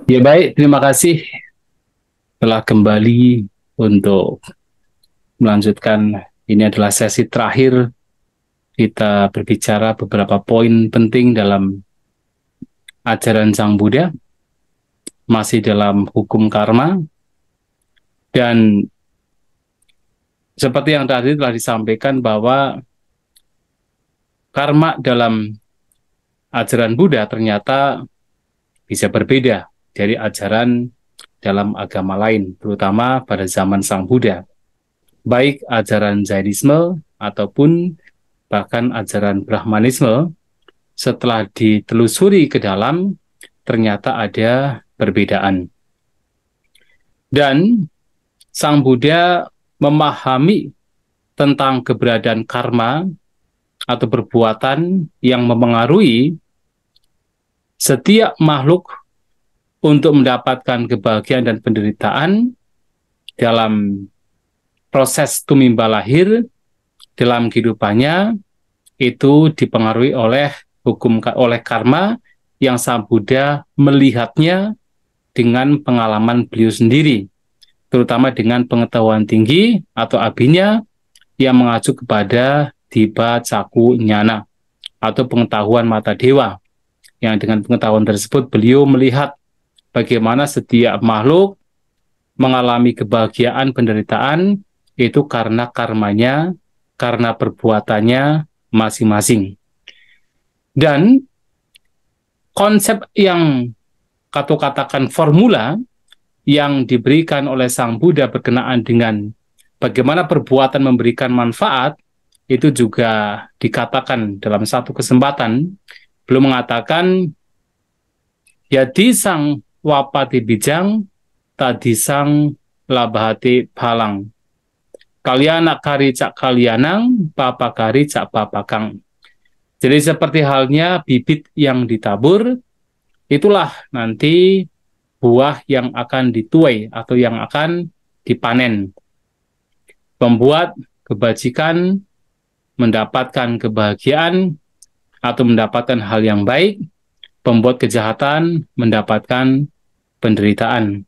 Ya baik, terima kasih telah kembali untuk melanjutkan. Ini adalah sesi terakhir kita berbicara beberapa poin penting dalam ajaran Sang Buddha, masih dalam hukum karma, dan seperti yang tadi telah disampaikan bahwa karma dalam ajaran Buddha ternyata bisa berbeda dari ajaran dalam agama lain, terutama pada zaman Sang Buddha. Baik ajaran Jainisme ataupun bahkan ajaran Brahmanisme, setelah ditelusuri ke dalam, ternyata ada perbedaan. Dan Sang Buddha memahami tentang keberadaan karma atau perbuatan yang memengaruhi setiap makhluk untuk mendapatkan kebahagiaan dan penderitaan dalam proses tumimba lahir dalam kehidupannya. Itu dipengaruhi oleh oleh karma yang Sang Buddha melihatnya dengan pengalaman beliau sendiri, terutama dengan pengetahuan tinggi atau abinya yang mengacu kepada Dipa Caku Nyana atau pengetahuan mata dewa, yang dengan pengetahuan tersebut beliau melihat bagaimana setiap makhluk mengalami kebahagiaan penderitaan itu karena karmanya, karena perbuatannya masing-masing. Dan konsep yang katakan formula yang diberikan oleh Sang Buddha berkenaan dengan bagaimana perbuatan memberikan manfaat, itu juga dikatakan dalam satu kesempatan. Beliau mengatakan, yadi sang wapati bijang, tadi sang labahati palang. Kalyana kari cak kalyanang, papakari cak papakang. Jadi seperti halnya bibit yang ditabur, itulah nanti buah yang akan dituai atau yang akan dipanen. Membuat kebajikan, mendapatkan kebahagiaan atau mendapatkan hal yang baik, pembuat kejahatan mendapatkan penderitaan.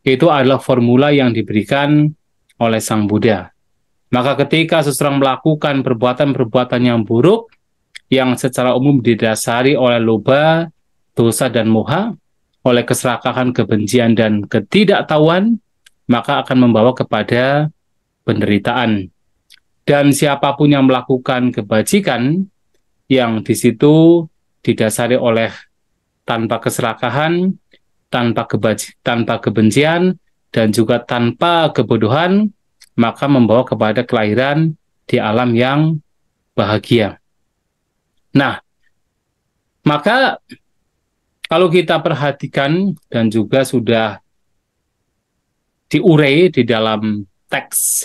Itu adalah formula yang diberikan oleh Sang Buddha. Maka ketika seseorang melakukan perbuatan-perbuatan yang buruk, yang secara umum didasari oleh loba, dosa, dan moha, oleh keserakahan, kebencian, dan ketidaktahuan, maka akan membawa kepada penderitaan. Dan siapapun yang melakukan kebajikan, yang di situ didasari oleh tanpa keserakahan, tanpa kebencian, dan juga tanpa kebodohan, maka membawa kepada kelahiran di alam yang bahagia. Nah, maka kalau kita perhatikan dan juga sudah diurai di dalam teks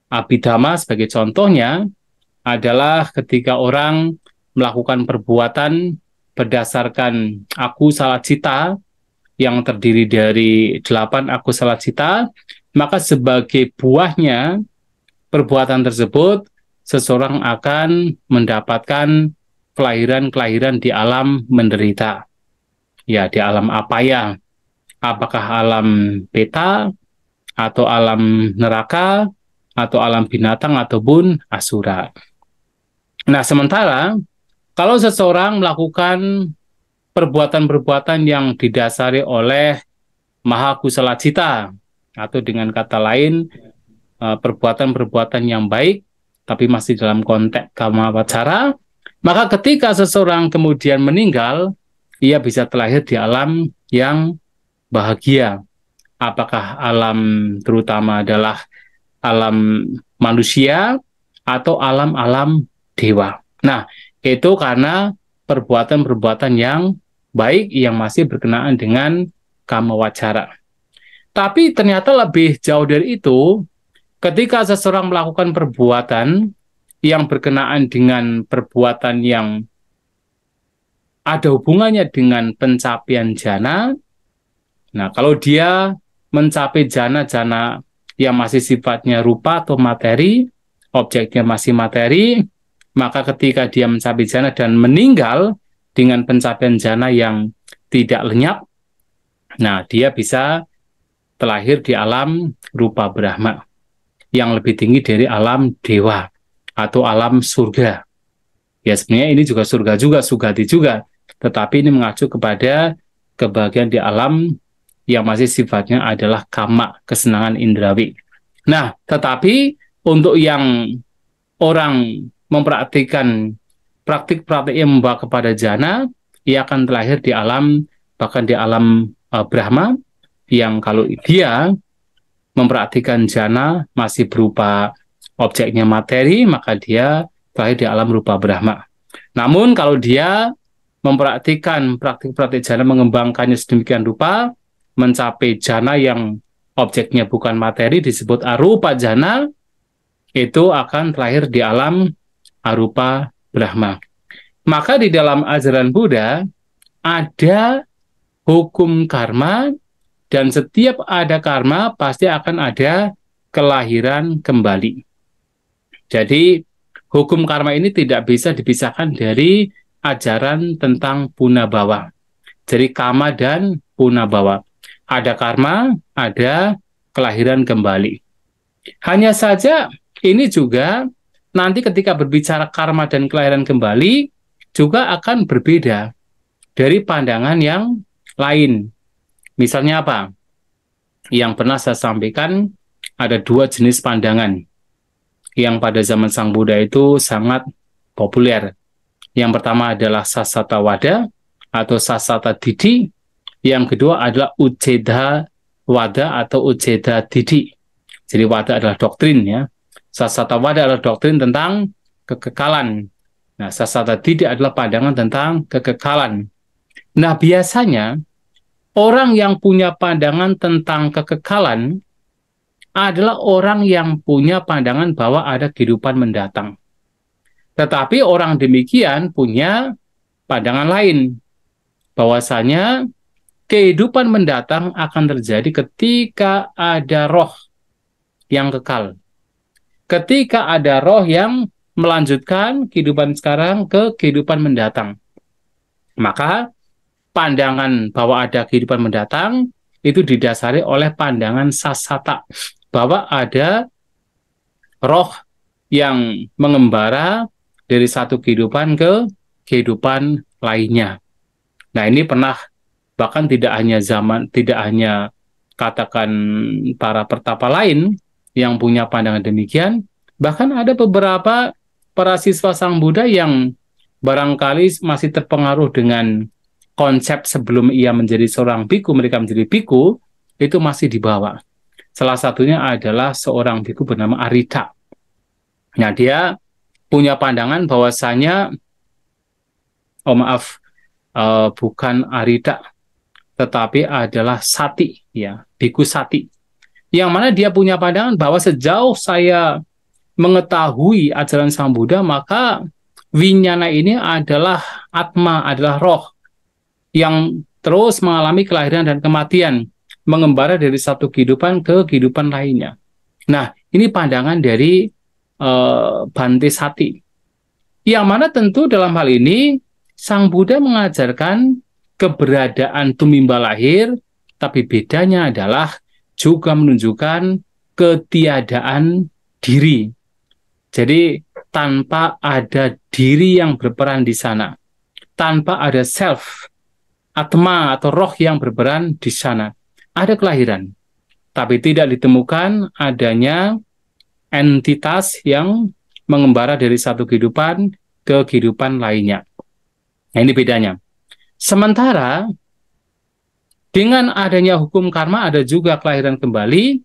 Abhidhamma sebagai contohnya, adalah ketika orang melakukan perbuatan berdasarkan akusala cita yang terdiri dari 8 akusala cita, maka sebagai buahnya perbuatan tersebut seseorang akan mendapatkan kelahiran-kelahiran di alam menderita. Ya, di alam apa ya? Apakah alam peta, atau alam neraka, atau alam binatang, ataupun asura. Nah, sementara kalau seseorang melakukan perbuatan-perbuatan yang didasari oleh maha kusala cita, atau dengan kata lain, perbuatan-perbuatan yang baik, tapi masih dalam konteks kama wacara, maka ketika seseorang kemudian meninggal, ia bisa terlahir di alam yang bahagia. Apakah alam terutama adalah alam manusia atau alam-alam dewa. Nah, itu karena perbuatan-perbuatan yang baik yang masih berkenaan dengan kama wacara. Tapi ternyata lebih jauh dari itu, ketika seseorang melakukan perbuatan yang berkenaan dengan perbuatan yang ada hubungannya dengan pencapaian jana, nah kalau dia mencapai jana-jana yang masih sifatnya rupa atau materi, objeknya masih materi, maka ketika dia mencapai jana dan meninggal dengan pencapaian jana yang tidak lenyap, Nah, dia bisa terlahir di alam rupa Brahma yang lebih tinggi dari alam dewa atau alam surga. Ya sebenarnya ini juga surga juga, sugati juga. Tetapi ini mengacu kepada kebahagiaan di alam yang masih sifatnya adalah kama, kesenangan indrawi. Nah, tetapi untuk yang orang mempraktikkan praktik-praktik yang membawa kepada jana, ia akan terlahir di alam, bahkan di alam Brahma, yang kalau dia mempraktikkan jana masih berupa objeknya materi, maka dia terlahir di alam rupa Brahma. Namun kalau dia mempraktikkan praktik-praktik jana, mengembangkannya sedemikian rupa, mencapai jana yang objeknya bukan materi, disebut arupa jana, itu akan terlahir di alam arupa Brahma. Maka di dalam ajaran Buddha ada hukum karma, dan setiap ada karma pasti akan ada kelahiran kembali. Jadi hukum karma ini tidak bisa dipisahkan dari ajaran tentang punabawa. Jadi kama dan punabawa. Ada karma, ada kelahiran kembali. Hanya saja ini juga nanti ketika berbicara karma dan kelahiran kembali juga akan berbeda dari pandangan yang lain. Misalnya apa? Yang pernah saya sampaikan, ada dua jenis pandangan yang pada zaman Sang Buddha itu sangat populer. Yang pertama adalah Sasata Wada atau Sasata Didi. Yang kedua adalah Uceda Wada atau Uceda Didi. Jadi Wada adalah doktrin ya. Sasata Wada adalah doktrin tentang kekekalan. Nah, Sasata Didi adalah pandangan tentang kekekalan. Nah, biasanya orang yang punya pandangan tentang kekekalan adalah orang yang punya pandangan bahwa ada kehidupan mendatang. Tetapi orang demikian punya pandangan lain, bahwasanya kehidupan mendatang akan terjadi ketika ada roh yang kekal. Ketika ada roh yang melanjutkan kehidupan sekarang ke kehidupan mendatang. Maka pandangan bahwa ada kehidupan mendatang itu didasari oleh pandangan sasata, bahwa ada roh yang mengembara dari satu kehidupan ke kehidupan lainnya. Nah, ini pernah bahkan tidak hanya katakan para pertapa lain yang punya pandangan demikian, bahkan ada beberapa para siswa Sang Buddha yang barangkali masih terpengaruh dengan konsep sebelum ia menjadi seorang biku, mereka menjadi biku, itu masih dibawa. Salah satunya adalah seorang biku bernama Arita. Nah, dia punya pandangan bahwasanya, bukan Arita, tetapi adalah Sati, ya, biku Sati. Yang mana dia punya pandangan bahwa sejauh saya mengetahui ajaran Sang Buddha, maka winyana ini adalah atma, adalah roh yang terus mengalami kelahiran dan kematian, mengembara dari satu kehidupan ke kehidupan lainnya. Nah, ini pandangan dari Bhante Sati. Yang mana tentu dalam hal ini, Sang Buddha mengajarkan keberadaan tumimba lahir, tapi bedanya adalah juga menunjukkan ketiadaan diri. Jadi, tanpa ada diri yang berperan di sana, tanpa ada self, atma atau roh yang berperan di sana. Ada kelahiran, tapi tidak ditemukan adanya entitas yang mengembara dari satu kehidupan ke kehidupan lainnya. Nah, ini bedanya. Sementara dengan adanya hukum karma ada juga kelahiran kembali,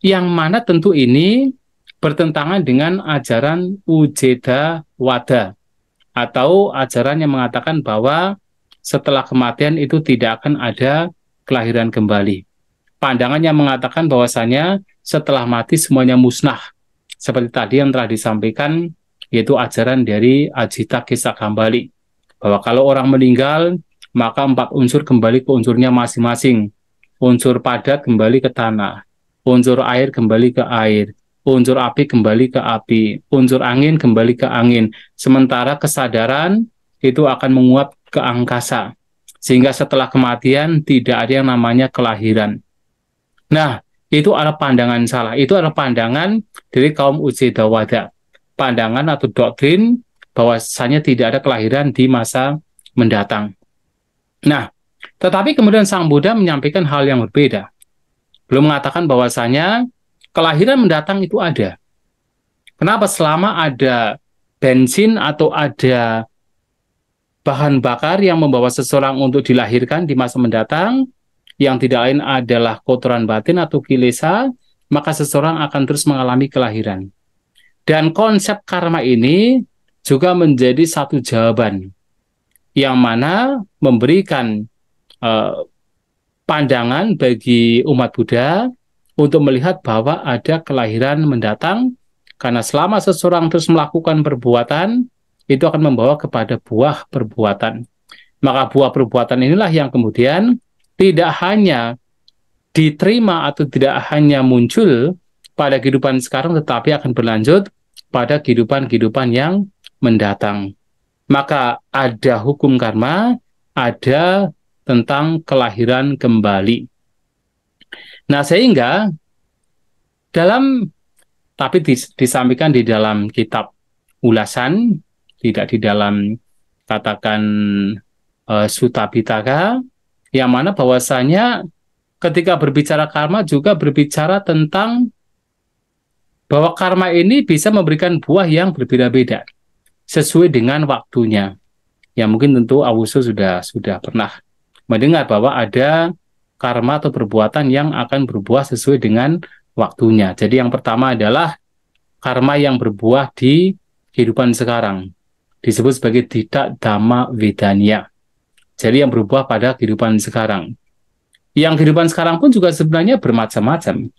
yang mana tentu ini bertentangan dengan ajaran Ujeda Wada, atau ajaran yang mengatakan bahwa setelah kematian itu tidak akan ada kelahiran kembali. Pandangan yang mengatakan bahwasanya setelah mati semuanya musnah. Seperti tadi yang telah disampaikan, yaitu ajaran dari Ajita Kesakambali. Bahwa kalau orang meninggal, maka 4 unsur kembali ke unsurnya masing-masing. Unsur padat kembali ke tanah, unsur air kembali ke air, unsur api kembali ke api, unsur angin kembali ke angin. Sementara kesadaran itu akan menguap ke angkasa. Sehingga setelah kematian tidak ada yang namanya kelahiran. Nah, itu adalah pandangan salah. Itu adalah pandangan dari kaum Ujedawada. Pandangan atau doktrin bahwasanya tidak ada kelahiran di masa mendatang. Nah, tetapi kemudian Sang Buddha menyampaikan hal yang berbeda. Belum mengatakan bahwasanya kelahiran mendatang itu ada. Kenapa? Selama ada bensin atau ada bahan bakar yang membawa seseorang untuk dilahirkan di masa mendatang, yang tidak lain adalah kotoran batin atau kilesa, maka seseorang akan terus mengalami kelahiran. Dan konsep karma ini juga menjadi satu jawaban yang mana memberikan pandangan bagi umat Buddha untuk melihat bahwa ada kelahiran mendatang, karena selama seseorang terus melakukan perbuatan, itu akan membawa kepada buah perbuatan. Maka buah perbuatan inilah yang kemudian tidak hanya diterima atau tidak hanya muncul pada kehidupan sekarang, tetapi akan berlanjut pada kehidupan-kehidupan yang mendatang. Maka ada hukum karma, ada tentang kelahiran kembali. Nah, sehingga tapi disampaikan di dalam kitab ulasan, tidak di dalam katakan Sutta Pitaka, yang mana bahwasanya ketika berbicara karma juga berbicara tentang bahwa karma ini bisa memberikan buah yang berbeda-beda sesuai dengan waktunya. Ya mungkin tentu Awusu sudah pernah mendengar bahwa ada karma atau perbuatan yang akan berbuah sesuai dengan waktunya. Jadi yang pertama adalah karma yang berbuah di kehidupan sekarang. Disebut sebagai Ditta Dhamma Vedanya. Jadi yang berbuah pada kehidupan sekarang. Yang kehidupan sekarang pun juga sebenarnya bermacam-macam.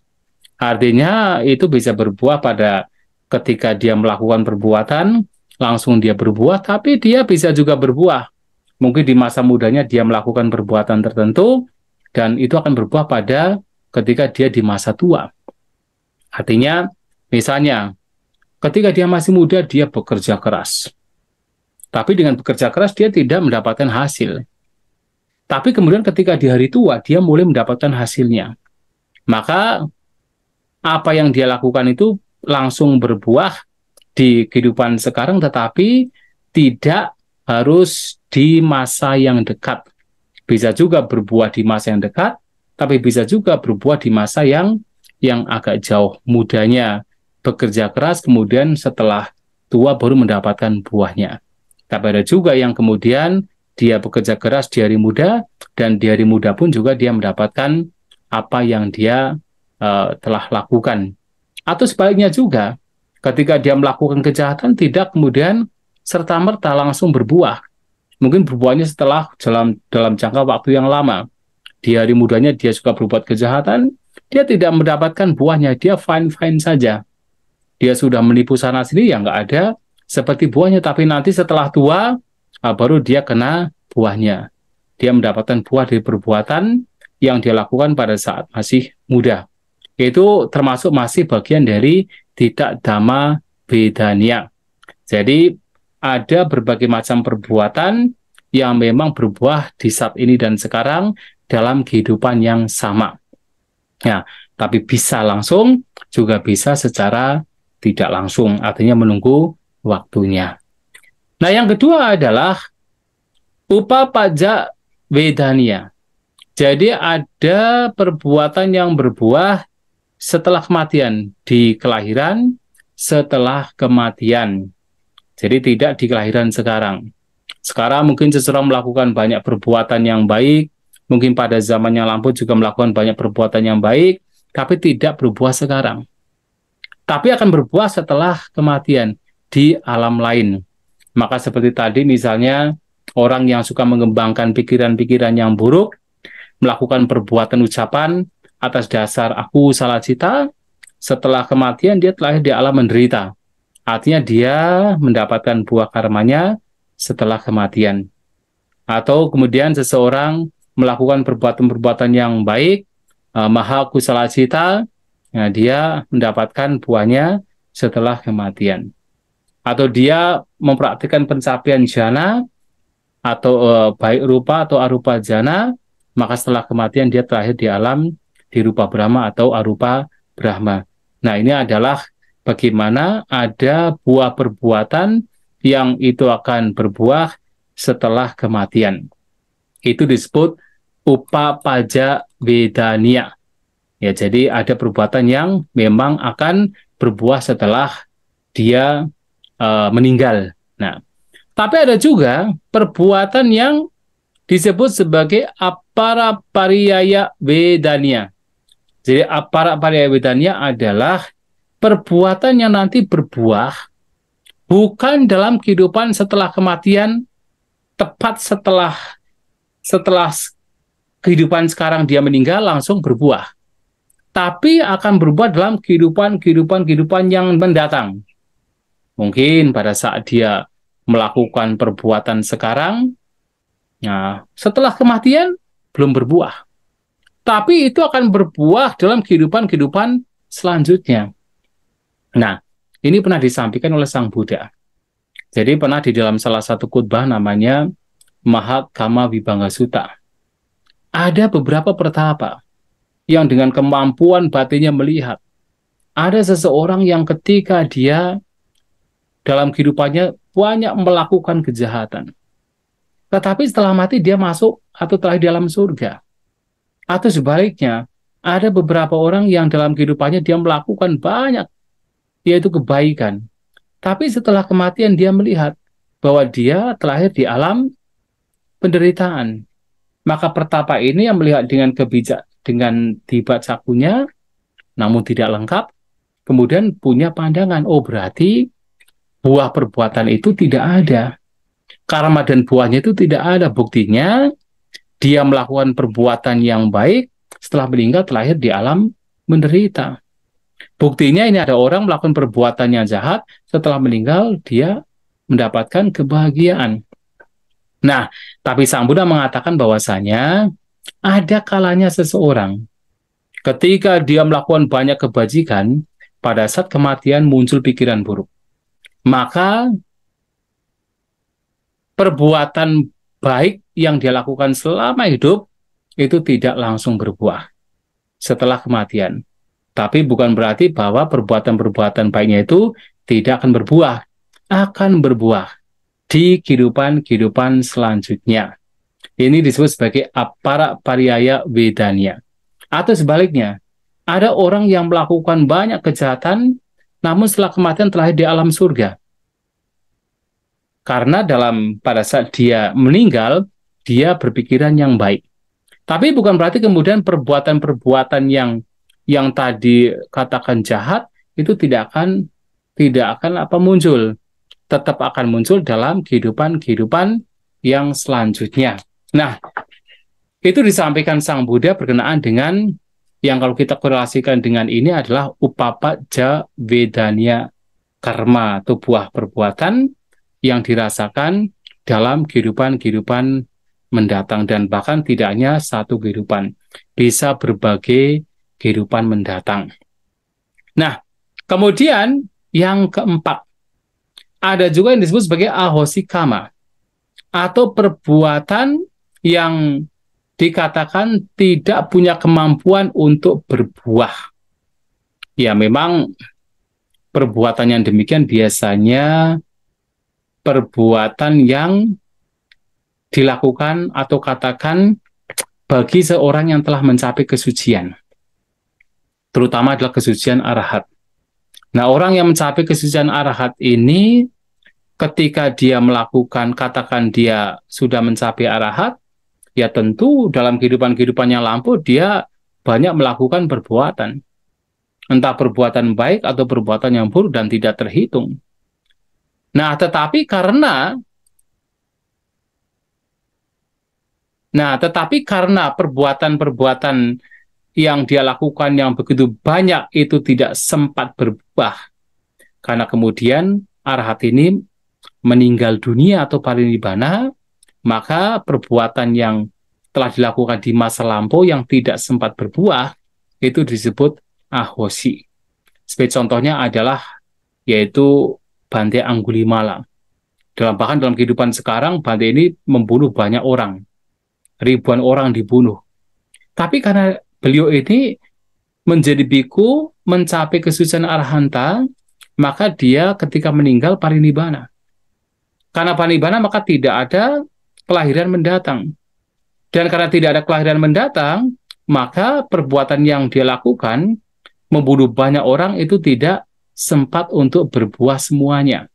Artinya itu bisa berbuah pada ketika dia melakukan perbuatan, langsung dia berbuah, tapi dia bisa juga berbuah. Mungkin di masa mudanya dia melakukan perbuatan tertentu, dan itu akan berbuah pada ketika dia di masa tua. Artinya, misalnya, ketika dia masih muda, dia bekerja keras. Tapi dengan bekerja keras, dia tidak mendapatkan hasil. Tapi kemudian ketika di hari tua, dia mulai mendapatkan hasilnya. Maka, apa yang dia lakukan itu langsung berbuah di kehidupan sekarang, tetapi tidak harus di masa yang dekat. Bisa juga berbuah di masa yang dekat, tapi bisa juga berbuah di masa yang agak jauh. Mudanya bekerja keras, kemudian setelah tua baru mendapatkan buahnya. Tapi ada juga yang kemudian dia bekerja keras di hari muda, dan di hari muda pun juga dia mendapatkan apa yang dia telah lakukan. Atau sebaliknya juga, ketika dia melakukan kejahatan, tidak kemudian serta-merta langsung berbuah. Mungkin berbuahnya setelah dalam jangka waktu yang lama. Di hari mudanya dia suka berbuat kejahatan, dia tidak mendapatkan buahnya, dia fine-fine saja. Dia sudah menipu sana sini, ya nggak ada seperti buahnya, tapi nanti setelah tua, baru dia kena buahnya. Dia mendapatkan buah dari perbuatan yang dia lakukan pada saat masih muda. Itu termasuk masih bagian dari Ditta Dhamma Vedanya. Jadi ada berbagai macam perbuatan yang memang berbuah di saat ini dan sekarang dalam kehidupan yang sama. Ya, tapi bisa langsung, juga bisa secara tidak langsung, artinya menunggu waktunya. Nah, yang kedua adalah Upapaja Vedanya. Jadi ada perbuatan yang berbuah setelah kematian, di kelahiran setelah kematian. Jadi tidak di kelahiran sekarang. Sekarang mungkin seseorang melakukan banyak perbuatan yang baik, mungkin pada zaman yang lampau juga melakukan banyak perbuatan yang baik, tapi tidak berbuah sekarang. Tapi akan berbuah setelah kematian di alam lain. Maka seperti tadi misalnya orang yang suka mengembangkan pikiran-pikiran yang buruk, melakukan perbuatan ucapan atas dasar aku salah cita, setelah kematian dia telah di alam menderita. Artinya dia mendapatkan buah karmanya setelah kematian. Atau kemudian seseorang melakukan perbuatan-perbuatan yang baik, maha kusala cita, nah dia mendapatkan buahnya setelah kematian. Atau dia mempraktikkan pencapaian jhana, atau baik rupa atau arupa jana, maka setelah kematian dia terakhir di alam di rupa Brahma atau arupa Brahma. Nah, ini adalah bagaimana ada buah perbuatan yang itu akan berbuah setelah kematian. Itu disebut upapaja vedania. Ya, jadi ada perbuatan yang memang akan berbuah setelah dia meninggal. Nah, tapi ada juga perbuatan yang disebut sebagai apara pariyaya vedania. Jadi apara pariyaya vedania adalah perbuatan yang nanti berbuah bukan dalam kehidupan setelah kematian, tepat setelah kehidupan sekarang dia meninggal langsung berbuah, tapi akan berbuah dalam kehidupan yang mendatang. Mungkin pada saat dia melakukan perbuatan sekarang, nah, setelah kematian belum berbuah. Tapi itu akan berbuah dalam kehidupan selanjutnya. Nah, ini pernah disampaikan oleh Sang Buddha. Jadi pernah di dalam salah satu khutbah namanya Mahakama Vibhanga Sutta. Ada beberapa pertapa yang dengan kemampuan batinnya melihat. Ada seseorang yang ketika dia dalam kehidupannya banyak melakukan kejahatan. Tetapi setelah mati dia masuk atau telah di dalam surga. Atau sebaliknya, ada beberapa orang yang dalam kehidupannya dia melakukan banyak, yaitu kebaikan. Tapi setelah kematian dia melihat bahwa dia terlahir di alam penderitaan. Maka pertapa ini yang melihat dengan tiba cakunya, namun tidak lengkap, kemudian punya pandangan, oh berarti buah perbuatan itu tidak ada. Karma dan buahnya itu tidak ada. Buktinya, dia melakukan perbuatan yang baik, setelah meninggal terlahir di alam menderita. Buktinya ini ada orang melakukan perbuatan yang jahat, setelah meninggal dia mendapatkan kebahagiaan. Nah, tapi Sang Buddha mengatakan bahwasanya ada kalanya seseorang ketika dia melakukan banyak kebajikan, pada saat kematian muncul pikiran buruk. Maka perbuatan baik yang dia lakukan selama hidup itu tidak langsung berbuah setelah kematian. Tapi bukan berarti bahwa perbuatan-perbuatan baiknya itu tidak akan berbuah. Akan berbuah di kehidupan selanjutnya. Ini disebut sebagai apara pariyaya vedania. Atau sebaliknya, ada orang yang melakukan banyak kejahatan, namun setelah kematian terlahir di alam surga. Karena pada saat dia meninggal, dia berpikiran yang baik. Tapi bukan berarti kemudian perbuatan-perbuatan yang tadi katakan jahat itu tidak akan muncul. Tetap akan muncul dalam kehidupan yang selanjutnya. Nah, itu disampaikan Sang Buddha berkenaan dengan yang kalau kita korelasikan dengan ini adalah upapaja vedania karma atau buah perbuatan yang dirasakan dalam kehidupan mendatang, dan bahkan tidak hanya satu kehidupan, bisa berbagai kehidupan mendatang. Nah, kemudian yang keempat, ada juga yang disebut sebagai ahosikama, atau perbuatan yang dikatakan tidak punya kemampuan untuk berbuah. Ya, memang perbuatan yang demikian biasanya perbuatan yang dilakukan atau katakan bagi seorang yang telah mencapai kesucian, terutama adalah kesucian arahat. Nah, orang yang mencapai kesucian arahat ini, ketika dia melakukan, katakan dia sudah mencapai arahat, ya tentu dalam kehidupan yang lampau dia banyak melakukan perbuatan. Entah perbuatan baik atau perbuatan yang buruk dan tidak terhitung. Nah, tetapi karena perbuatan-perbuatan yang dia lakukan yang begitu banyak itu tidak sempat berbuah, karena kemudian arahat ini meninggal dunia atau parinibbana, maka perbuatan yang telah dilakukan di masa lampau yang tidak sempat berbuah itu disebut ahosi. Sebagai contohnya adalah yaitu Bante Anggulimala. Bahkan dalam kehidupan sekarang, Bante ini membunuh banyak orang. Ribuan orang dibunuh. Tapi karena beliau ini menjadi biku, mencapai kesucian arhanta, maka dia ketika meninggal parinibbana. Karena parinibbana maka tidak ada kelahiran mendatang. Dan karena tidak ada kelahiran mendatang, maka perbuatan yang dia lakukan, membunuh banyak orang itu tidak sempat untuk berbuah semuanya.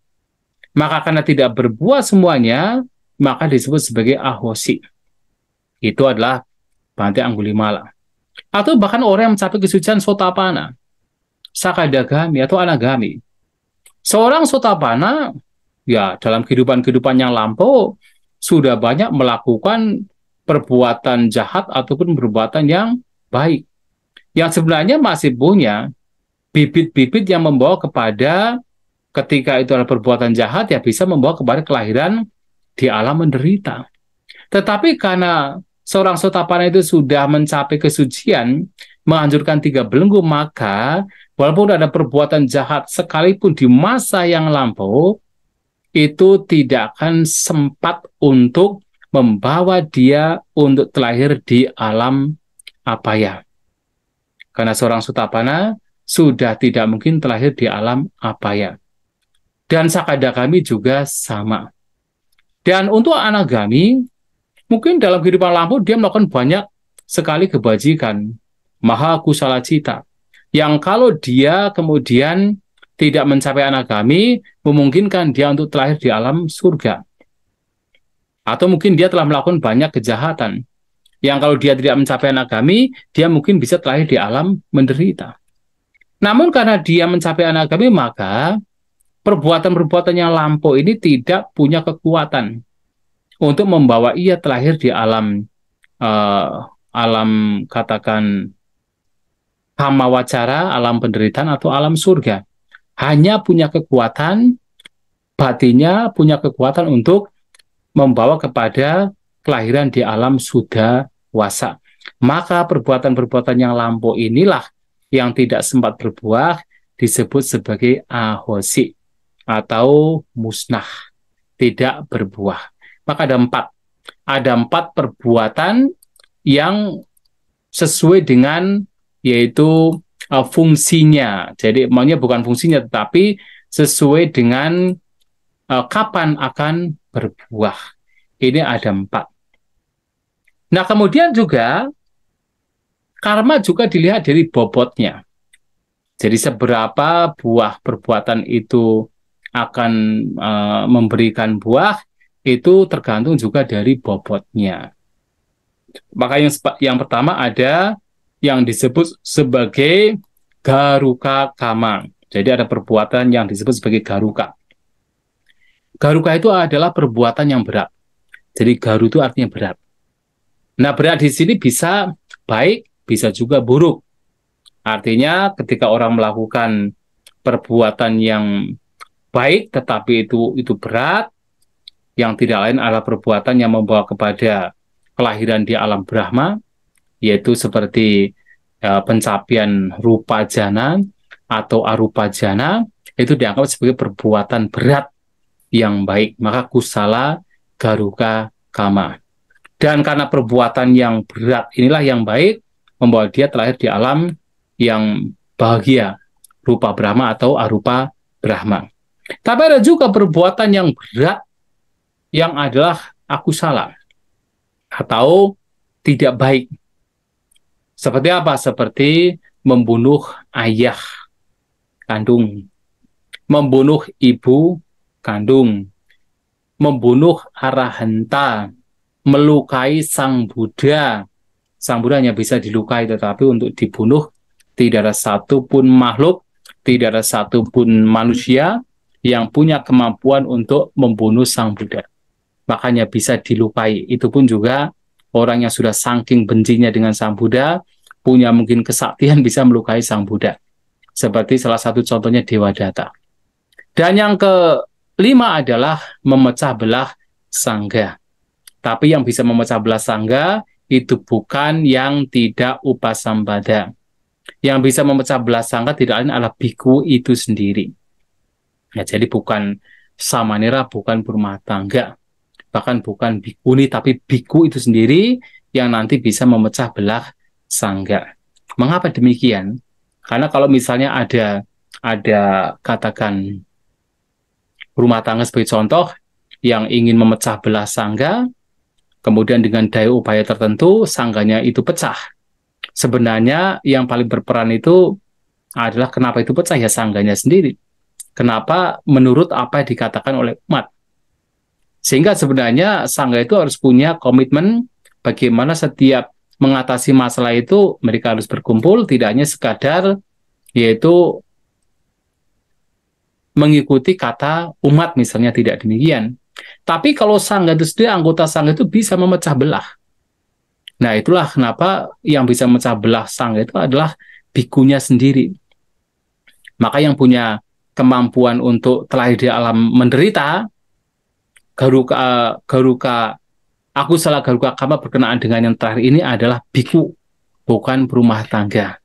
Maka karena tidak berbuah semuanya, maka disebut sebagai ahosi. Itu adalah Bhante Anggulimala. Atau bahkan orang yang mencapai kesucian Sotapanna, Sakadagami atau Anagami. Seorang Sotapanna, ya dalam kehidupan yang lampau, sudah banyak melakukan perbuatan jahat ataupun perbuatan yang baik. Yang sebenarnya masih punya bibit-bibit yang membawa kepada, ketika itu adalah perbuatan jahat, ya bisa membawa kepada kelahiran di alam menderita. Tetapi karena seorang Sotapanna itu sudah mencapai kesucian, menghancurkan 3 belenggu, maka walaupun ada perbuatan jahat sekalipun di masa yang lampau, itu tidak akan sempat untuk membawa dia untuk terlahir di alam apaya. Karena seorang Sotapanna sudah tidak mungkin terlahir di alam apaya. Dan Sakadagami juga sama. Dan untuk Anagami, mungkin dalam kehidupan lampau dia melakukan banyak sekali kebajikan, maha kusala cita, yang kalau dia kemudian tidak mencapai Anagami, memungkinkan dia untuk terlahir di alam surga. Atau mungkin dia telah melakukan banyak kejahatan, yang kalau dia tidak mencapai Anagami, dia mungkin bisa terlahir di alam menderita. Namun karena dia mencapai Anagami, maka perbuatan-perbuatan yang lampau ini tidak punya kekuatan untuk membawa ia terlahir di alam alam katakan kamawacara, alam penderitaan atau alam surga. Hanya punya kekuatan, batinnya punya kekuatan untuk membawa kepada kelahiran di alam sudawasa. Maka perbuatan-perbuatan yang lampau inilah yang tidak sempat berbuah disebut sebagai ahosi atau musnah, tidak berbuah. Maka ada empat perbuatan yang sesuai dengan yaitu fungsinya. Jadi maunya bukan fungsinya, tetapi sesuai dengan kapan akan berbuah. Ini ada 4. Nah, kemudian juga karma juga dilihat dari bobotnya. Jadi seberapa buah perbuatan itu akan memberikan buah, itu tergantung juga dari bobotnya. Maka yang pertama ada yang disebut sebagai garuka kama. Jadi ada perbuatan yang disebut sebagai garuka. Garuka itu adalah perbuatan yang berat. Jadi garu itu artinya berat. Nah, berat di sini bisa baik, bisa juga buruk. Artinya ketika orang melakukan perbuatan yang baik tetapi itu berat, yang tidak lain adalah perbuatan yang membawa kepada kelahiran di alam Brahma, yaitu seperti pencapaian rupa jana atau arupa jana, itu dianggap sebagai perbuatan berat yang baik, maka kusala garuka kama. Dan karena perbuatan yang berat inilah yang baik, membawa dia terlahir di alam yang bahagia, rupa Brahma atau arupa Brahma. Tapi ada juga perbuatan yang berat yang adalah akusala atau tidak baik. Seperti apa? Seperti membunuh ayah kandung, membunuh ibu kandung, membunuh arahanta, melukai sang Buddha. Sang Buddha hanya bisa dilukai, tetapi untuk dibunuh tidak ada satupun makhluk, tidak ada satupun manusia yang punya kemampuan untuk membunuh sang Buddha. Makanya bisa dilukai. Itu pun juga orang yang sudah saking bencinya dengan sang Buddha, punya mungkin kesaktian bisa melukai sang Buddha. Seperti salah satu contohnya Dewadatta. Dan yang kelima adalah memecah belah sangga. Tapi yang bisa memecah belah sangga itu bukan yang tidak upasambada. Yang bisa memecah belah sangga tidak lain adalah biku itu sendiri. Ya, jadi bukan Samanera bukan berumah tangga, bahkan bukan bikuni, tapi biku itu sendiri yang nanti bisa memecah belah sangga. Mengapa demikian? Karena kalau misalnya ada katakan rumah tangga sebagai contoh yang ingin memecah belah sangga, kemudian dengan daya upaya tertentu sangganya itu pecah. Sebenarnya yang paling berperan itu adalah kenapa itu pecah ya sangganya sendiri. Kenapa menurut apa yang dikatakan oleh umat. Sehingga sebenarnya sangga itu harus punya komitmen bagaimana setiap mengatasi masalah itu mereka harus berkumpul, tidak hanya sekadar yaitu mengikuti kata umat misalnya, tidak demikian. Tapi kalau sangga itu sendiri, anggota sangga itu bisa memecah belah. Nah itulah kenapa yang bisa memecah belah sangga itu adalah bikunya sendiri. Maka yang punya kemampuan untuk terlahir di alam menderita, garuka aku salah garuka kama berkenaan dengan yang terakhir ini adalah biku, bukan berumah tangga.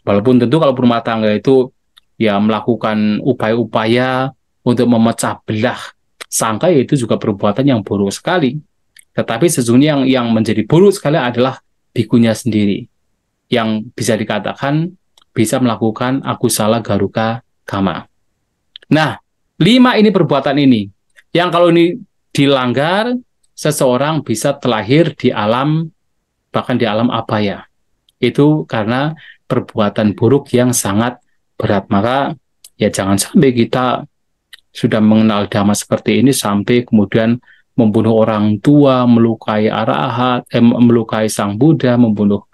Walaupun tentu kalau berumah tangga itu ya melakukan upaya-upaya untuk memecah belah sangka, itu juga perbuatan yang buruk sekali. Tetapi sesungguhnya yang menjadi buruk sekali adalah bikunya sendiri, yang bisa dikatakan bisa melakukan aku salah garuka kama. Nah, 5 ini perbuatan ini, yang kalau ini dilanggar, seseorang bisa terlahir di alam, bahkan di alam abaya. Itu karena perbuatan buruk yang sangat berat. Maka ya jangan sampai kita sudah mengenal dhamma seperti ini sampai kemudian membunuh orang tua, melukai arahat, melukai sang Buddha, membunuh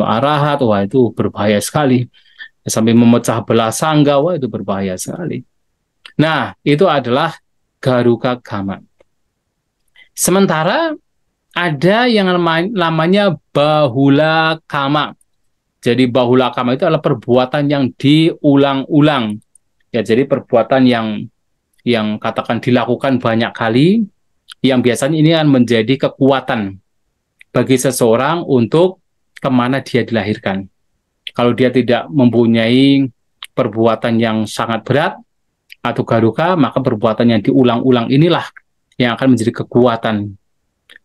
arahat. Wah, itu berbahaya sekali. Sampai memecah belah sangga, wah itu berbahaya sekali. Nah, itu adalah garuka kama. Sementara ada yang namanya bahula kama. Jadi bahula kama itu adalah perbuatan yang diulang-ulang. Ya, jadi perbuatan yang katakan dilakukan banyak kali, yang biasanya ini akan menjadi kekuatan bagi seseorang untuk kemana dia dilahirkan. Kalau dia tidak mempunyai perbuatan yang sangat berat atau garuka, maka perbuatan yang diulang-ulang inilah yang akan menjadi kekuatan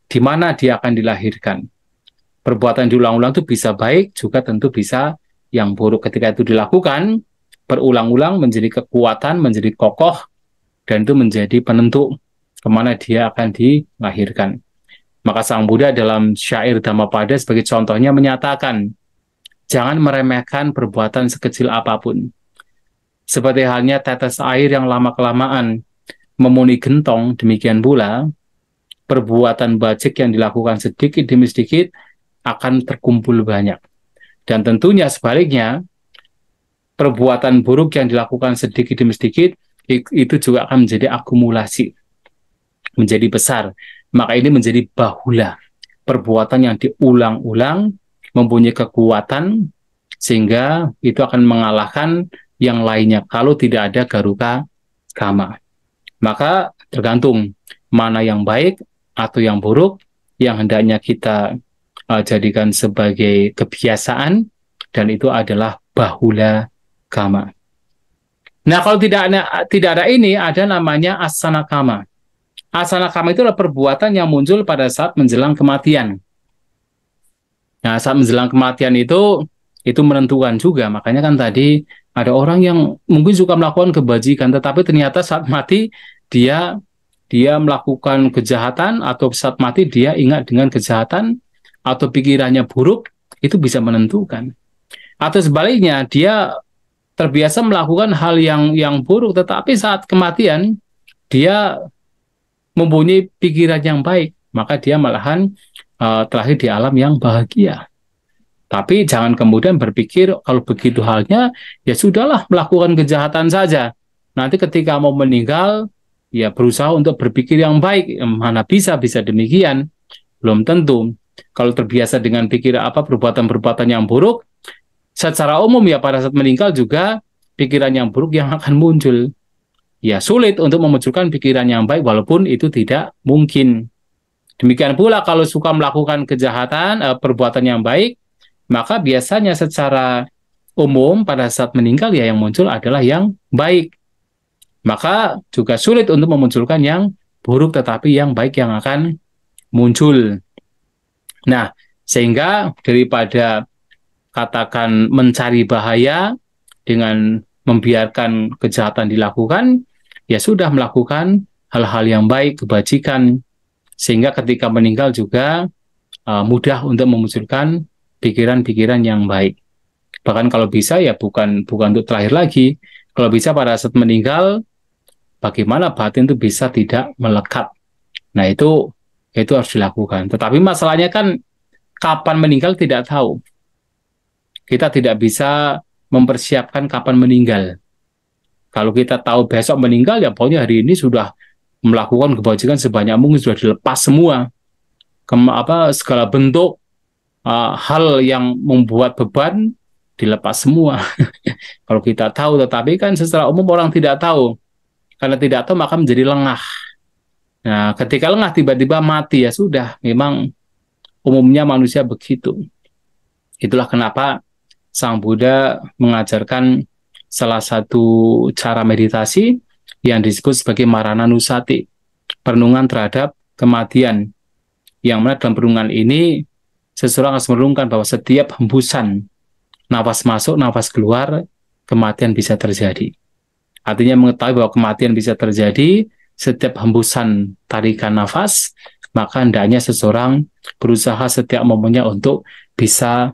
di mana dia akan dilahirkan. Perbuatan diulang-ulang itu bisa baik, juga tentu bisa yang buruk. Ketika itu dilakukan berulang-ulang menjadi kekuatan, menjadi kokoh, dan itu menjadi penentu kemana dia akan dilahirkan. Maka Sang Buddha dalam syair Dhammapada sebagai contohnya menyatakan, jangan meremehkan perbuatan sekecil apapun. Seperti halnya tetes air yang lama-kelamaan memuni gentong, demikian pula perbuatan bajik yang dilakukan sedikit demi sedikit akan terkumpul banyak. Dan tentunya sebaliknya, perbuatan buruk yang dilakukan sedikit demi sedikit itu juga akan menjadi akumulasi, menjadi besar. Maka ini menjadi bahula, perbuatan yang diulang-ulang mempunyai kekuatan sehingga itu akan mengalahkan yang lainnya kalau tidak ada garuka kama. Maka tergantung mana yang baik atau yang buruk yang hendaknya kita jadikan sebagai kebiasaan, dan itu adalah bahula kama. Nah, kalau tidak ada ini, ada namanya asana kama. Asana kama itu adalah perbuatan yang muncul pada saat menjelang kematian. Nah, saat menjelang kematian itu menentukan juga. Makanya kan tadi ada orang yang mungkin suka melakukan kebajikan, tetapi ternyata saat mati dia melakukan kejahatan, atau saat mati dia ingat dengan kejahatan, atau pikirannya buruk, itu bisa menentukan. Atau sebaliknya, dia terbiasa melakukan hal yang buruk, tetapi saat kematian dia mempunyai pikiran yang baik, maka dia malahan terlahir di alam yang bahagia. Tapi jangan kemudian berpikir kalau begitu halnya, ya sudahlah melakukan kejahatan saja. Nanti ketika mau meninggal, ya berusaha untuk berpikir yang baik. Mana bisa demikian? Belum tentu. Kalau terbiasa dengan perbuatan-perbuatan yang buruk, secara umum ya pada saat meninggal juga pikiran yang buruk yang akan muncul. Ya sulit untuk memunculkan pikiran yang baik, walaupun itu tidak mungkin. Demikian pula kalau suka melakukan kejahatan, perbuatan yang baik, maka biasanya secara umum pada saat meninggal ya yang muncul adalah yang baik. maka juga sulit untuk memunculkan yang buruk, tetapi yang baik yang akan muncul. Nah, sehingga daripada katakan mencari bahaya dengan membiarkan kejahatan dilakukan, ya sudah melakukan hal-hal yang baik, kebajikan, sehingga ketika meninggal juga mudah untuk memunculkan pikiran-pikiran yang baik. Bahkan kalau bisa ya bukan untuk terakhir lagi. Kalau bisa pada saat meninggal, bagaimana batin itu bisa tidak melekat. Nah itu harus dilakukan. Tetapi masalahnya kan kapan meninggal tidak tahu. Kita tidak bisa mempersiapkan kapan meninggal. Kalau kita tahu besok meninggal, ya pokoknya hari ini sudah melakukan kebajikan sebanyak mungkin, sudah dilepas semua. Segala bentuk hal yang membuat beban dilepas semua. Kalau kita tahu, tetapi kan secara umum orang tidak tahu. Karena tidak tahu maka menjadi lengah. Nah, ketika lengah tiba-tiba mati, ya sudah, memang umumnya manusia begitu. Itulah kenapa Sang Buddha mengajarkan salah satu cara meditasi yang disebut sebagai Marananusati, perenungan terhadap kematian. Yang mana dalam perenungan ini, seseorang harus merenungkan bahwa setiap hembusan nafas masuk, nafas keluar, kematian bisa terjadi. Artinya mengetahui bahwa kematian bisa terjadi setiap hembusan tarikan nafas, maka hendaknya seseorang berusaha setiap momennya untuk bisa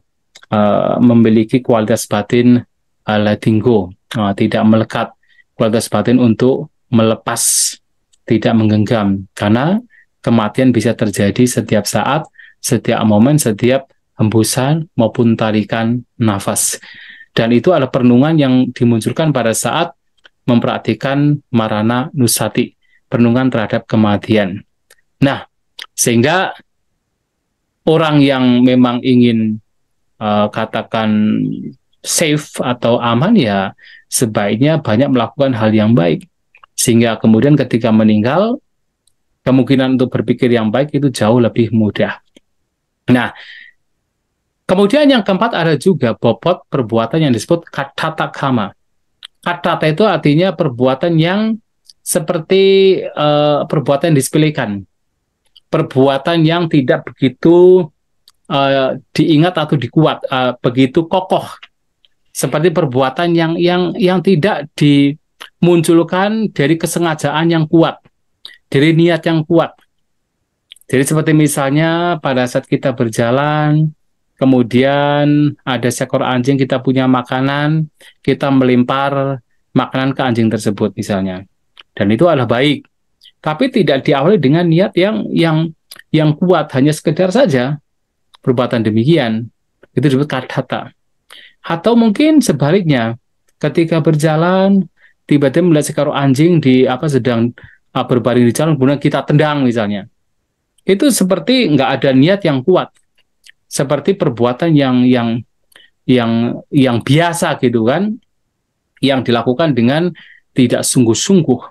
memiliki kualitas batin letting go, tidak melekat, kualitas batin untuk melepas, tidak menggenggam, karena kematian bisa terjadi setiap saat, setiap momen, setiap hembusan maupun tarikan nafas. Dan itu adalah perenungan yang dimunculkan pada saat mempraktikkan Marananusati, perenungan terhadap kematian. Nah, sehingga orang yang memang ingin katakan safe atau aman, ya sebaiknya banyak melakukan hal yang baik, sehingga kemudian ketika meninggal kemungkinan untuk berpikir yang baik itu jauh lebih mudah. Nah, kemudian yang keempat ada juga bobot perbuatan yang disebut kathata kama. Kathata itu artinya perbuatan yang seperti perbuatan yang disepelekan, perbuatan yang tidak begitu diingat atau dikuat, begitu kokoh, seperti perbuatan yang tidak dimunculkan dari kesengajaan yang kuat, dari niat yang kuat. Jadi seperti misalnya pada saat kita berjalan, kemudian ada seekor anjing, kita punya makanan, kita melempar makanan ke anjing tersebut misalnya, dan itu adalah baik, tapi tidak diawali dengan niat yang kuat, hanya sekedar saja perbuatan demikian, itu disebut kathata. Atau mungkin sebaliknya, ketika berjalan tiba-tiba melihat seekor anjing sedang berbaring di jalan, kemudian kita tendang misalnya, itu seperti nggak ada niat yang kuat, seperti perbuatan yang biasa gitu kan, yang dilakukan dengan tidak sungguh-sungguh,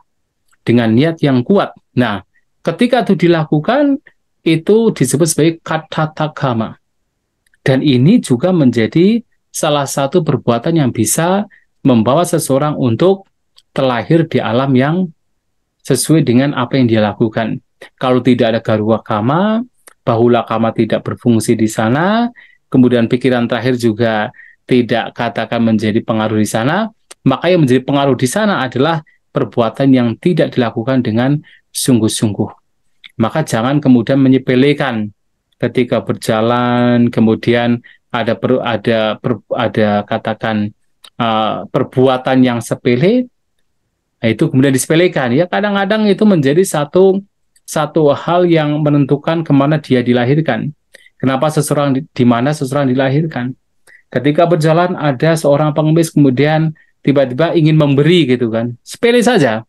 dengan niat yang kuat. Nah, ketika itu dilakukan, itu disebut sebagai kathata kama. Dan ini juga menjadi salah satu perbuatan yang bisa membawa seseorang untuk terlahir di alam yang sesuai dengan apa yang dia lakukan. Kalau tidak ada garwa kama, bahula kama tidak berfungsi di sana, kemudian pikiran terakhir juga tidak katakan menjadi pengaruh di sana, maka yang menjadi pengaruh di sana adalah perbuatan yang tidak dilakukan dengan sungguh-sungguh. Maka jangan kemudian menyepelekan ketika berjalan, kemudian ada katakan perbuatan yang sepele, itu kemudian disepelekan. Ya kadang-kadang itu menjadi satu hal yang menentukan kemana dia dilahirkan. Kenapa di mana seseorang dilahirkan? Ketika berjalan ada seorang pengemis kemudian tiba-tiba ingin memberi gitu kan, sepele saja,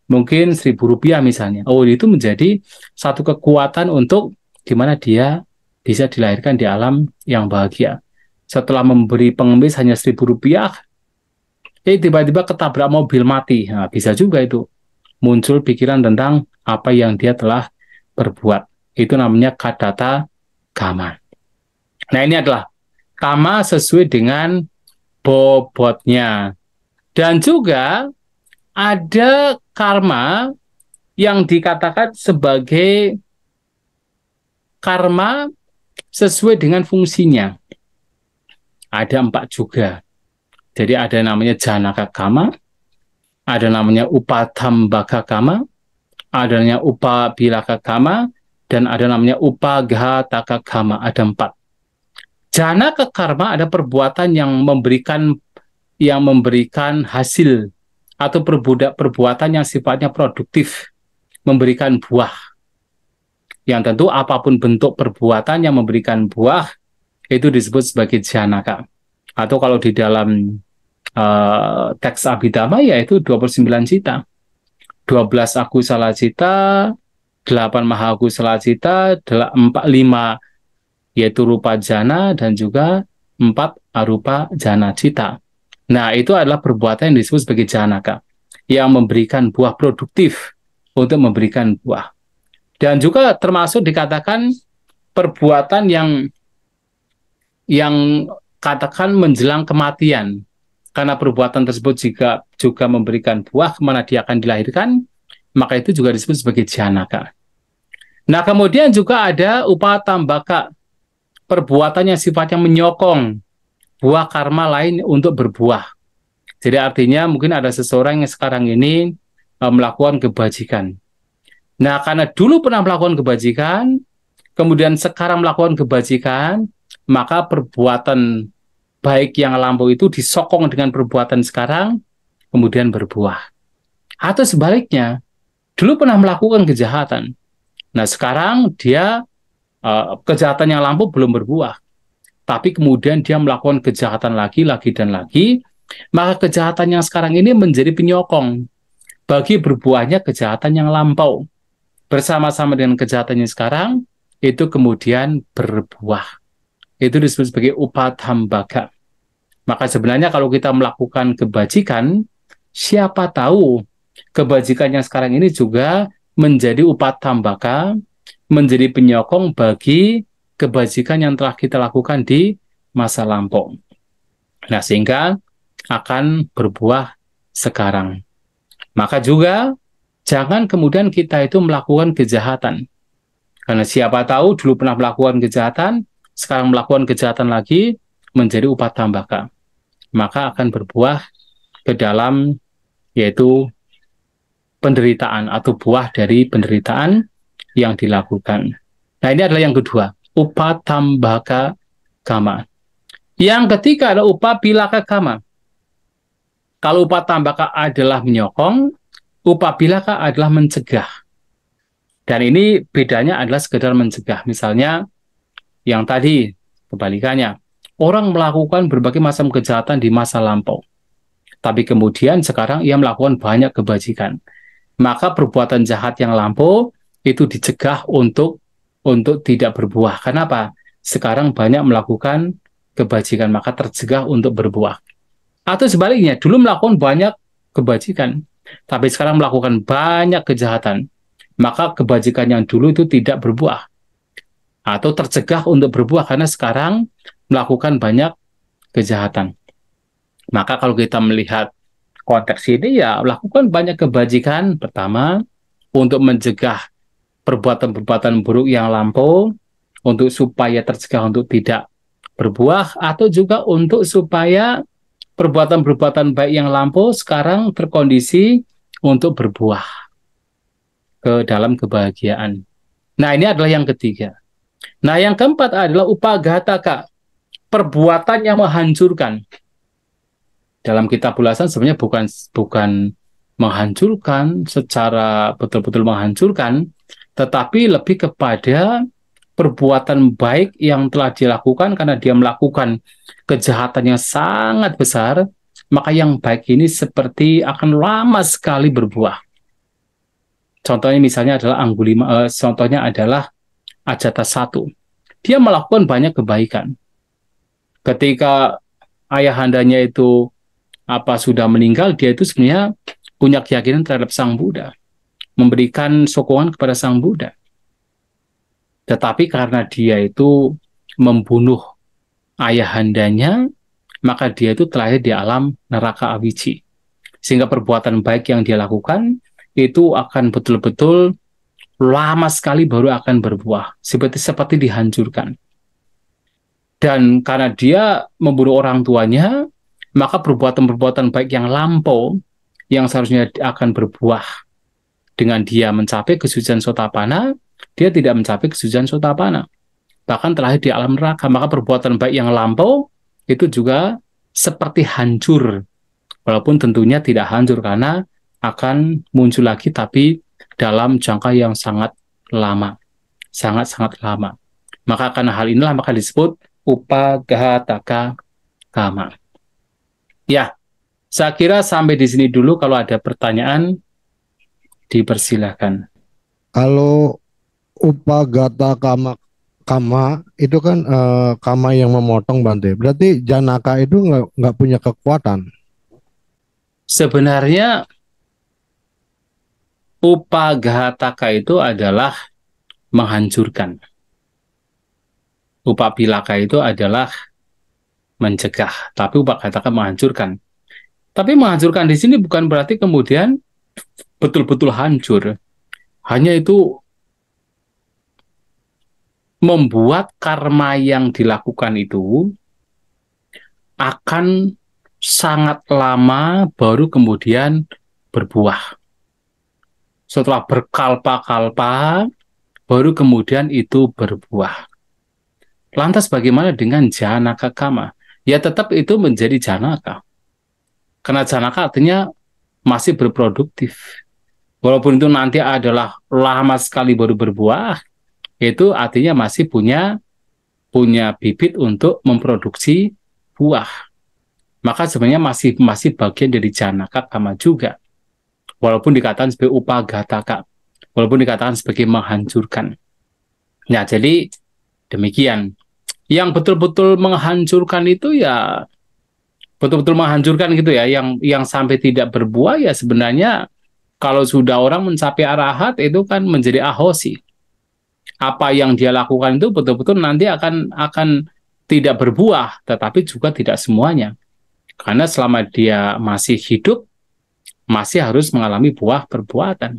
mungkin Rp1.000 misalnya. Oh, itu menjadi satu kekuatan untuk di mana dia bisa dilahirkan di alam yang bahagia. Setelah memberi pengemis hanya Rp1.000, tiba-tiba ketabrak mobil mati. Nah, bisa juga itu muncul pikiran tentang apa yang dia telah berbuat. Itu namanya kathata kama. Nah, ini adalah kama sesuai dengan bobotnya. Dan juga ada karma yang dikatakan sebagai karma sesuai dengan fungsinya. Ada 4 juga. Jadi ada namanya janaka kama, ada namanya upadambaka kama, ada namanya upabilaka kama, dan ada namanya upaghataka kama. Ada 4. Janaka karma ada perbuatan yang memberikan hasil atau perbuatan yang sifatnya produktif, memberikan buah. Yang tentu apapun bentuk perbuatan yang memberikan buah itu disebut sebagai janaka. Atau kalau di dalam teks Abhidhamma yaitu 29 cita. 12 akusala cita, 8 maha akusala cita, 5 yaitu rupa jana, dan juga 4 arupa jana cita. Nah, itu adalah perbuatan yang disebut sebagai janaka, yang memberikan buah produktif untuk memberikan buah. Dan juga termasuk dikatakan perbuatan yang katakan menjelang kematian. Karena perbuatan tersebut juga memberikan buah kemana dia akan dilahirkan, maka itu juga disebut sebagai janaka. Nah, kemudian juga ada upatambaka, perbuatan yang sifatnya menyokong buah karma lain untuk berbuah. Jadi artinya mungkin ada seseorang yang sekarang ini melakukan kebajikan. Nah, karena dulu pernah melakukan kebajikan, kemudian sekarang melakukan kebajikan, maka perbuatan baik yang lampau itu disokong dengan perbuatan sekarang, kemudian berbuah. Atau sebaliknya, dulu pernah melakukan kejahatan. Nah, sekarang dia kejahatan yang lampau belum berbuah. Tapi kemudian dia melakukan kejahatan lagi, dan lagi, maka kejahatan yang sekarang ini menjadi penyokong bagi berbuahnya kejahatan yang lampau. Bersama-sama dengan kejahatan yang sekarang, itu kemudian berbuah. Itu disebut sebagai upadambaka. Maka sebenarnya kalau kita melakukan kebajikan, siapa tahu kebajikan yang sekarang ini juga menjadi upadambaka, menjadi penyokong bagi kebajikan yang telah kita lakukan di masa lampau. Nah, sehingga akan berbuah sekarang. Maka juga jangan kemudian kita itu melakukan kejahatan. Karena siapa tahu dulu pernah melakukan kejahatan, sekarang melakukan kejahatan lagi, menjadi upadambaka. Maka akan berbuah ke dalam yaitu penderitaan atau buah dari penderitaan yang dilakukan. Nah, ini adalah yang kedua, upadambaka kama. Yang ketiga adalah upabilaka kama. Kalau upadambaka adalah menyokong, upabilaka adalah mencegah. Dan ini bedanya adalah sekedar mencegah. Misalnya yang tadi kebalikannya, orang melakukan berbagai macam kejahatan di masa lampau, tapi kemudian sekarang ia melakukan banyak kebajikan. Maka perbuatan jahat yang lampau itu dicegah untuk tidak berbuah. Kenapa? Sekarang banyak melakukan kebajikan, maka tercegah untuk berbuah. Atau sebaliknya, dulu melakukan banyak kebajikan, tapi sekarang melakukan banyak kejahatan, maka kebajikan yang dulu itu tidak berbuah. Atau tercegah untuk berbuah karena sekarang melakukan banyak kejahatan. Maka kalau kita melihat konteks ini, ya lakukan banyak kebajikan, pertama, untuk mencegah perbuatan-perbuatan buruk yang lampau, untuk supaya tercegah untuk tidak berbuah, atau juga untuk supaya perbuatan-perbuatan baik yang lampau sekarang terkondisi untuk berbuah ke dalam kebahagiaan. Nah, ini adalah yang ketiga. Nah, yang keempat adalah upaghataka, perbuatan yang menghancurkan. Dalam kitab ulasan sebenarnya bukan menghancurkan secara betul-betul menghancurkan, tetapi lebih kepada perbuatan baik yang telah dilakukan karena dia melakukan kejahatan yang sangat besar, maka yang baik ini seperti akan lama sekali berbuah. Contohnya misalnya adalah contohnya adalah Ajatasattu. Dia melakukan banyak kebaikan. Ketika ayahandanya itu sudah meninggal, dia itu sebenarnya punya keyakinan terhadap Sang Buddha, memberikan sokongan kepada Sang Buddha. Tetapi karena dia itu membunuh ayahandanya, maka dia itu terlahir di alam neraka awiji. sehingga perbuatan baik yang dia lakukan itu akan betul-betul lama sekali baru akan berbuah, seperti dihancurkan. Dan karena dia membunuh orang tuanya, maka perbuatan-perbuatan baik yang lampau yang seharusnya akan berbuah dengan dia mencapai kesucian sotapana, dia tidak mencapai kesucian sotapana. Bahkan terlahir di alam neraka, maka perbuatan baik yang lampau itu juga seperti hancur. Walaupun tentunya tidak hancur karena akan muncul lagi, tapi dalam jangka yang sangat lama. Sangat-sangat lama. Maka karena hal inilah maka disebut upaghataka kama. Ya, saya kira sampai di sini dulu. Kalau ada pertanyaan, dipersilahkan. Kalau upagata kama kama itu kan kama yang memotong Bante. Berarti Janaka itu nggak punya kekuatan. Sebenarnya upaghataka itu adalah menghancurkan. Upapilaka itu adalah mencegah, tapi upaghataka menghancurkan. Tapi menghancurkan di sini bukan berarti kemudian betul-betul hancur. Hanya itu membuat karma yang dilakukan itu akan sangat lama baru kemudian berbuah. Setelah berkalpa-kalpa, baru kemudian itu berbuah. Lantas bagaimana dengan janaka kama? Ya tetap itu menjadi janaka. Karena janaka artinya masih berproduktif. Walaupun itu nanti adalah lama sekali baru berbuah, itu artinya masih punya bibit untuk memproduksi buah. Maka sebenarnya masih bagian dari janaka kama juga. Walaupun dikatakan sebagai upaghataka, walaupun dikatakan sebagai menghancurkan. Nah, jadi demikian. Yang betul-betul menghancurkan itu ya betul-betul menghancurkan gitu ya, yang sampai tidak berbuah ya sebenarnya kalau sudah orang mencapai arahat itu kan menjadi ahosi. Apa yang dia lakukan itu betul-betul nanti akan tidak berbuah, tetapi juga tidak semuanya. Karena selama dia masih hidup masih harus mengalami buah perbuatan.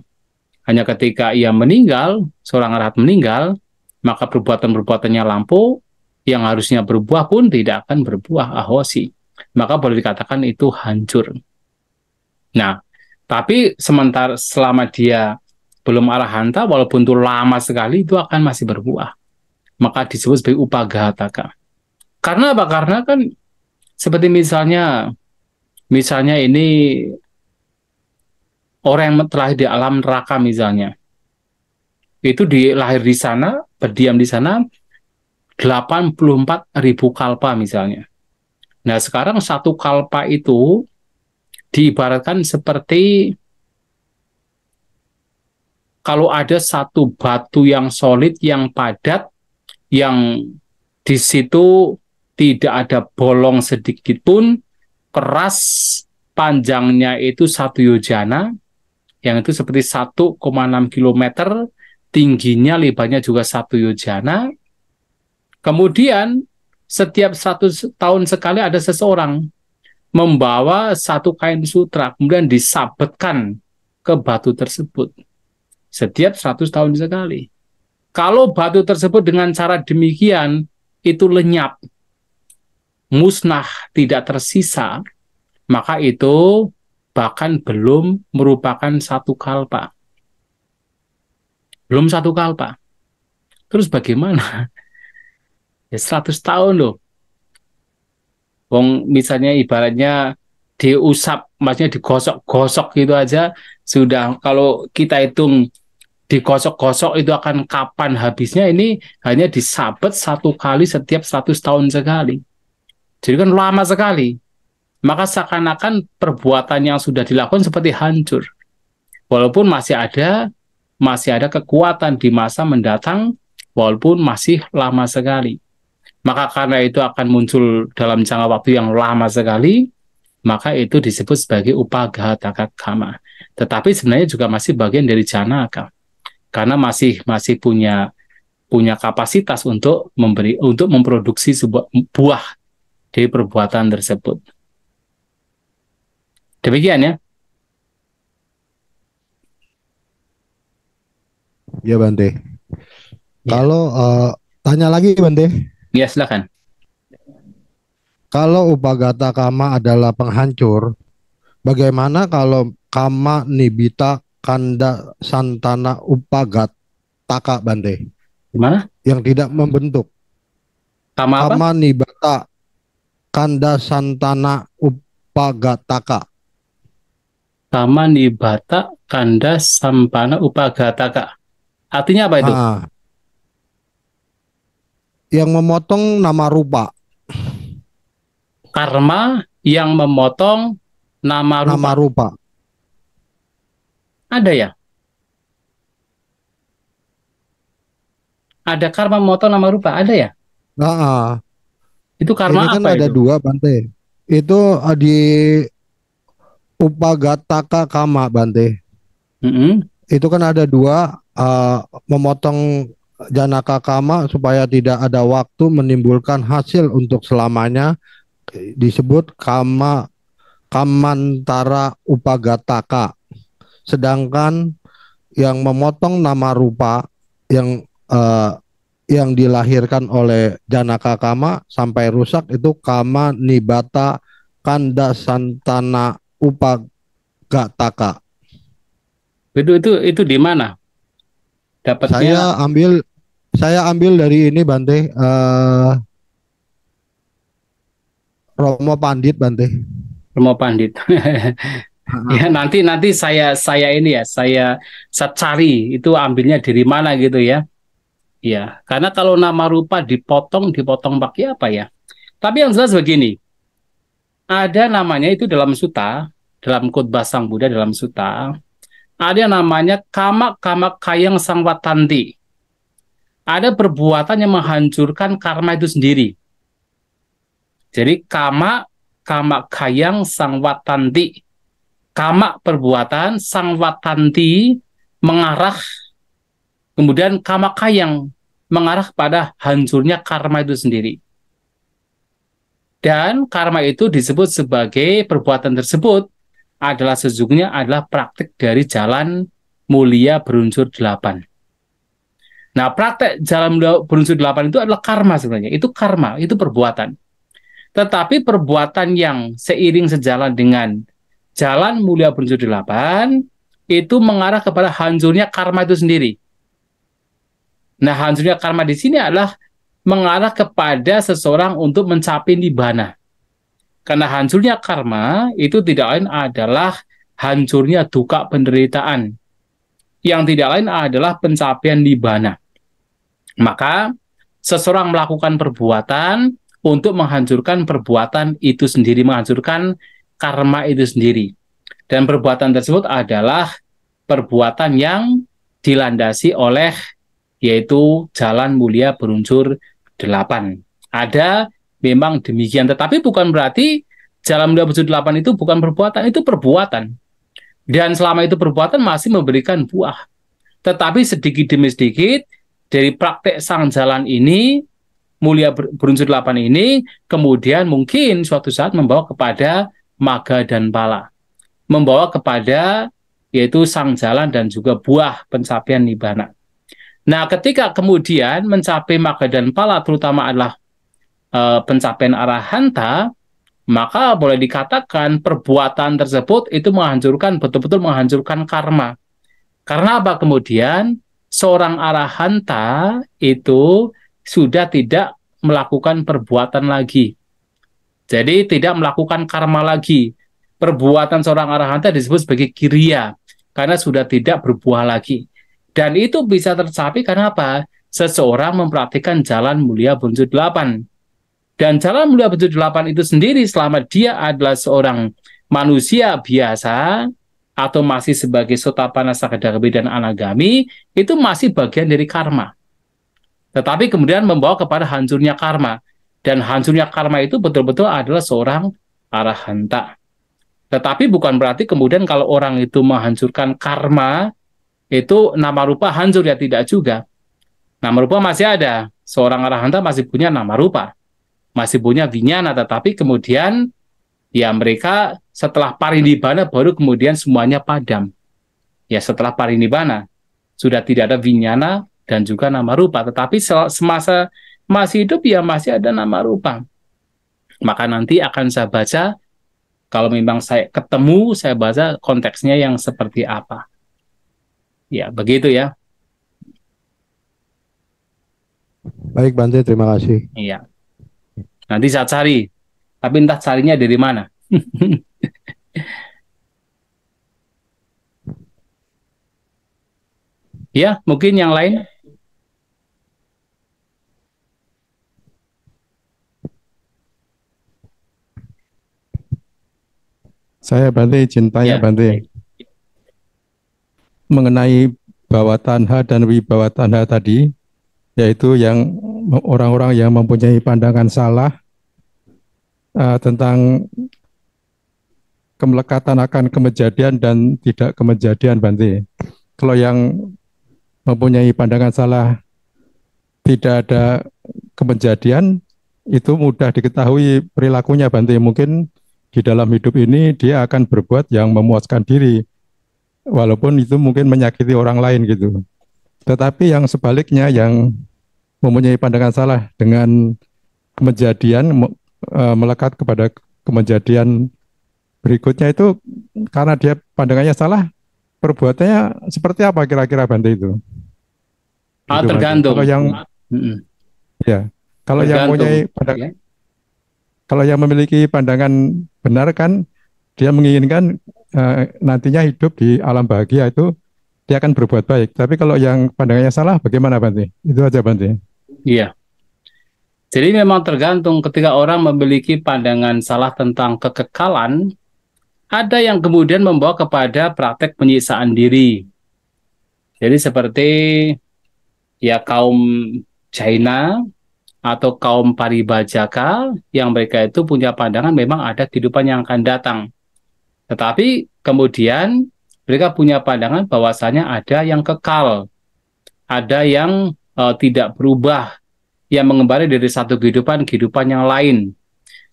Hanya ketika ia meninggal, seorang arahat meninggal, maka perbuatan-perbuatannya lampau yang harusnya berbuah pun tidak akan berbuah ahosi. Maka boleh dikatakan itu hancur. Nah, tapi sementara selama dia belum arahanta, walaupun itu lama sekali, itu akan masih berbuah. Maka disebut sebagai upaghataka. Karena apa? Karena kan seperti misalnya ini orang yang terlahir di alam neraka misalnya, itu lahir di sana, berdiam di sana 84.000 kalpa misalnya. Nah, sekarang satu kalpa itu diibaratkan seperti kalau ada satu batu yang solid, yang padat, yang di situ tidak ada bolong sedikit pun, keras, panjangnya itu 1 yojana, yang itu seperti 1,6 kilometer, tingginya lebarnya juga 1 yojana. Kemudian setiap 100 tahun sekali ada seseorang membawa satu kain sutra, kemudian disabetkan ke batu tersebut. Setiap 100 tahun sekali. Kalau batu tersebut dengan cara demikian, itu lenyap, musnah, tidak tersisa, maka itu bahkan belum merupakan satu kalpa. Belum satu kalpa. Terus bagaimana? Ya 100 tahun loh. Wong misalnya ibaratnya diusap, maksudnya digosok-gosok gitu aja, sudah kalau kita hitung digosok-gosok itu akan kapan habisnya, ini hanya disabet satu kali setiap 100 tahun sekali. Jadi kan lama sekali. Maka seakan-akan perbuatan yang sudah dilakukan seperti hancur. Walaupun masih ada kekuatan di masa mendatang, walaupun masih lama sekali. Maka karena itu akan muncul dalam jangka waktu yang lama sekali, maka itu disebut sebagai upaghataka kama. Tetapi sebenarnya juga masih bagian dari janaka. Karena masih punya kapasitas untuk memproduksi sebuah buah dari perbuatan tersebut. Demikian ya. Ya Bante. Ya, Kalau tanya lagi Bante, ya silakan. kalau Upagata Kama adalah penghancur, bagaimana kalau Kama Nibita Kanda Santana Upagataka Bante Gimana? yang tidak membentuk? Kama apa? Kama Nibata Kanda Santana Upagataka. Kama nibata kanda sampana upagataka. Artinya apa itu? Ah, yang memotong nama rupa, Karma yang memotong nama nama rupa. rupa. Ada ya? Ada karma memotong nama rupa? Ada ya? Nah, Itu karma ini kan apa ada itu? dua Bante. Itu di Upagataka Kama Bante. Mm-mm. Itu kan ada dua, memotong Janaka Kama supaya tidak ada waktu menimbulkan hasil untuk selamanya, disebut Kama Kamantara Upagataka. Sedangkan yang memotong nama rupa yang eh, yang dilahirkan oleh Janaka Kama sampai rusak itu Kama Nibata Kanda Santana Upagataka. Itu di mana? Dapatnya Saya ambil saya ambil dari ini Bante, Romo Pandit Bante. Romo Pandit. Ya nanti nanti saya ini ya saya cari itu ambilnya dari mana gitu ya. Ya, karena kalau nama rupa dipotong pakai apa ya? Tapi yang jelas begini, ada namanya itu dalam suta, dalam khotbah Sang Buddha dalam suta, ada yang namanya kama kama kayang sangwatanti. Ada perbuatan yang menghancurkan karma itu sendiri. Jadi kama kama kayang sangwatanti. Kama perbuatan, sangwatanti mengarah, kemudian kama kayang mengarah pada hancurnya karma itu sendiri. Dan karma itu disebut sebagai perbuatan tersebut adalah sesungguhnya adalah praktik dari jalan mulia berunsur delapan. Nah, praktek jalan mulia berunsur delapan itu adalah karma sebenarnya. Itu karma, itu perbuatan. Tetapi perbuatan yang seiring sejalan dengan jalan mulia berunsur delapan itu mengarah kepada hancurnya karma itu sendiri. Nah, hancurnya karma di sini adalah mengarah kepada seseorang untuk mencapai nibbana. Karena hancurnya karma itu tidak lain adalah hancurnya duka penderitaan. Yang tidak lain adalah pencapaian nibbana. Maka seseorang melakukan perbuatan untuk menghancurkan perbuatan itu sendiri, menghancurkan karma itu sendiri. Dan perbuatan tersebut adalah perbuatan yang dilandasi oleh yaitu jalan mulia berunsur delapan. Ada memang demikian, tetapi bukan berarti jalan mulia berunsur delapan itu bukan perbuatan, itu perbuatan. Dan selama itu perbuatan masih memberikan buah. Tetapi sedikit demi sedikit dari praktek sang jalan ini, mulia berunsur delapan ini, kemudian mungkin suatu saat membawa kepada maga dan pala. Membawa kepada yaitu sang jalan dan juga buah pencapaian nibbana. Nah, ketika kemudian mencapai maga dan pala, terutama adalah pencapaian arahanta, maka boleh dikatakan perbuatan tersebut itu menghancurkan, betul-betul menghancurkan karma. Karena apa kemudian? Seorang arahanta itu sudah tidak melakukan perbuatan lagi. Jadi tidak melakukan karma lagi. Perbuatan seorang arahanta disebut sebagai kiriya, karena sudah tidak berbuah lagi. Dan itu bisa tercapai karena apa? Seseorang mempraktikkan jalan mulia berunsur delapan. Dan jalan mulia berunsur delapan itu sendiri selama dia adalah seorang manusia biasa atau masih sebagai sotapana, sakadagami, dan anagami, itu masih bagian dari karma. Tetapi kemudian membawa kepada hancurnya karma. Dan hancurnya karma itu betul-betul adalah seorang arahanta. Tetapi bukan berarti kemudian kalau orang itu menghancurkan karma, itu nama rupa hancur, ya tidak juga. Nama rupa masih ada. Seorang arahanta masih punya nama rupa. Masih punya vinyana, tetapi kemudian ya mereka setelah parinibbana baru kemudian semuanya padam. Ya setelah parinibbana. sudah tidak ada vinyana dan juga nama rupa. Tetapi semasa masih hidup ya masih ada nama rupa. Maka nanti akan saya baca, kalau memang saya ketemu, saya baca konteksnya yang seperti apa. Ya, begitu ya. Baik Bante, terima kasih. Iya. Nanti saya cari. Tapi entah carinya dari mana. Ya, mungkin yang lain. Saya Bante, izin tanya Ya. Bante. Mengenai bawa tanha dan wibawa tanha tadi, yaitu yang orang-orang yang mempunyai pandangan salah tentang kemelekatan akan kemejadian dan tidak kemejadian Bante. Kalau yang mempunyai pandangan salah tidak ada kemejadian, itu mudah diketahui perilakunya Bante. Mungkin di dalam hidup ini dia akan berbuat yang memuaskan diri, walaupun itu mungkin menyakiti orang lain gitu. Tetapi yang sebaliknya, yang mempunyai pandangan salah dengan kemejadian, melekat kepada kemejadian berikutnya, itu karena dia pandangannya salah, perbuatannya seperti apa kira-kira Bante itu? Gitu, Tergantung. Kalau yang ya, kalau yang mempunyai pandangan, kalau yang memiliki pandangan benar kan, dia menginginkan nantinya hidup di alam bahagia, itu dia akan berbuat baik. Tapi kalau yang pandangannya salah, bagaimana Bante? Itu aja Bante. Iya. Jadi memang tergantung, ketika orang memiliki pandangan salah tentang kekekalan, ada yang kemudian membawa kepada praktek penyiksaan diri. Jadi seperti ya kaum Jaina atau kaum Paribhajaka, yang mereka itu punya pandangan memang ada kehidupan yang akan datang. Tetapi kemudian mereka punya pandangan bahwasanya ada yang kekal, ada yang tidak berubah, yang mengembara dari satu kehidupan yang lain.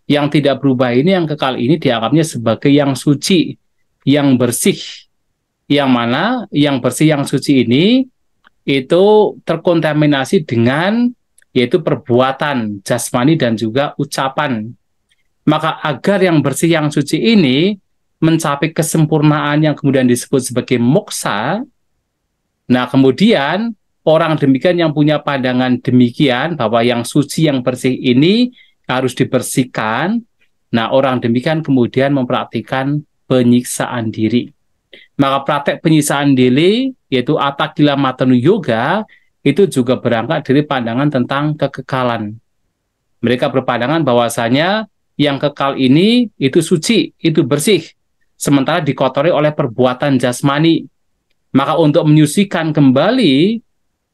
Yang tidak berubah ini, yang kekal ini dianggapnya sebagai yang suci, yang bersih. Yang mana yang bersih, yang suci ini itu terkontaminasi dengan yaitu perbuatan jasmani dan juga ucapan. Maka agar yang bersih, yang suci ini mencapai kesempurnaan yang kemudian disebut sebagai moksa, nah kemudian orang demikian yang punya pandangan demikian bahwa yang suci, yang bersih ini harus dibersihkan, nah orang demikian kemudian mempraktikkan penyiksaan diri. Maka praktek penyiksaan diri, yaitu Atakila Matanu Yoga, itu juga berangkat dari pandangan tentang kekekalan. Mereka berpandangan bahwasanya yang kekal ini itu suci, itu bersih, sementara dikotori oleh perbuatan jasmani. Maka untuk menyucikan kembali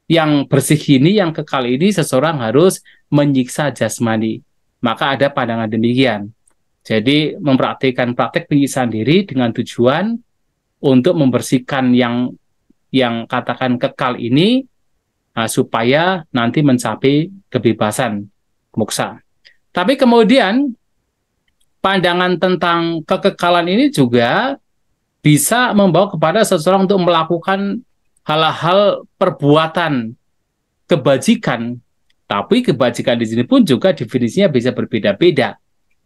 yang bersih ini, yang kekal ini, seseorang harus menyiksa jasmani. Maka ada pandangan demikian. Jadi mempraktikkan praktek penyiksaan diri dengan tujuan untuk membersihkan yang katakan kekal ini, supaya nanti mencapai kebebasan moksa. Tapi kemudian pandangan tentang kekekalan ini juga bisa membawa kepada seseorang untuk melakukan hal-hal perbuatan kebajikan. Tapi kebajikan di sini pun juga definisinya bisa berbeda-beda.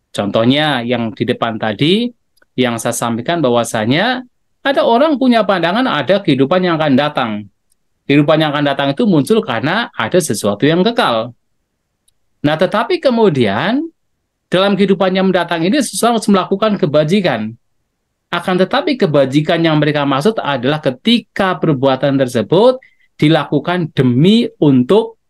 Contohnya yang di depan tadi, yang saya sampaikan bahwasanya ada orang punya pandangan ada kehidupan yang akan datang. Kehidupan yang akan datang itu muncul karena ada sesuatu yang kekal. Nah, tetapi kemudian dalam kehidupan yang mendatang ini seseorang harus melakukan kebajikan. Akan tetapi kebajikan yang mereka maksud adalah ketika perbuatan tersebut dilakukan demi untuk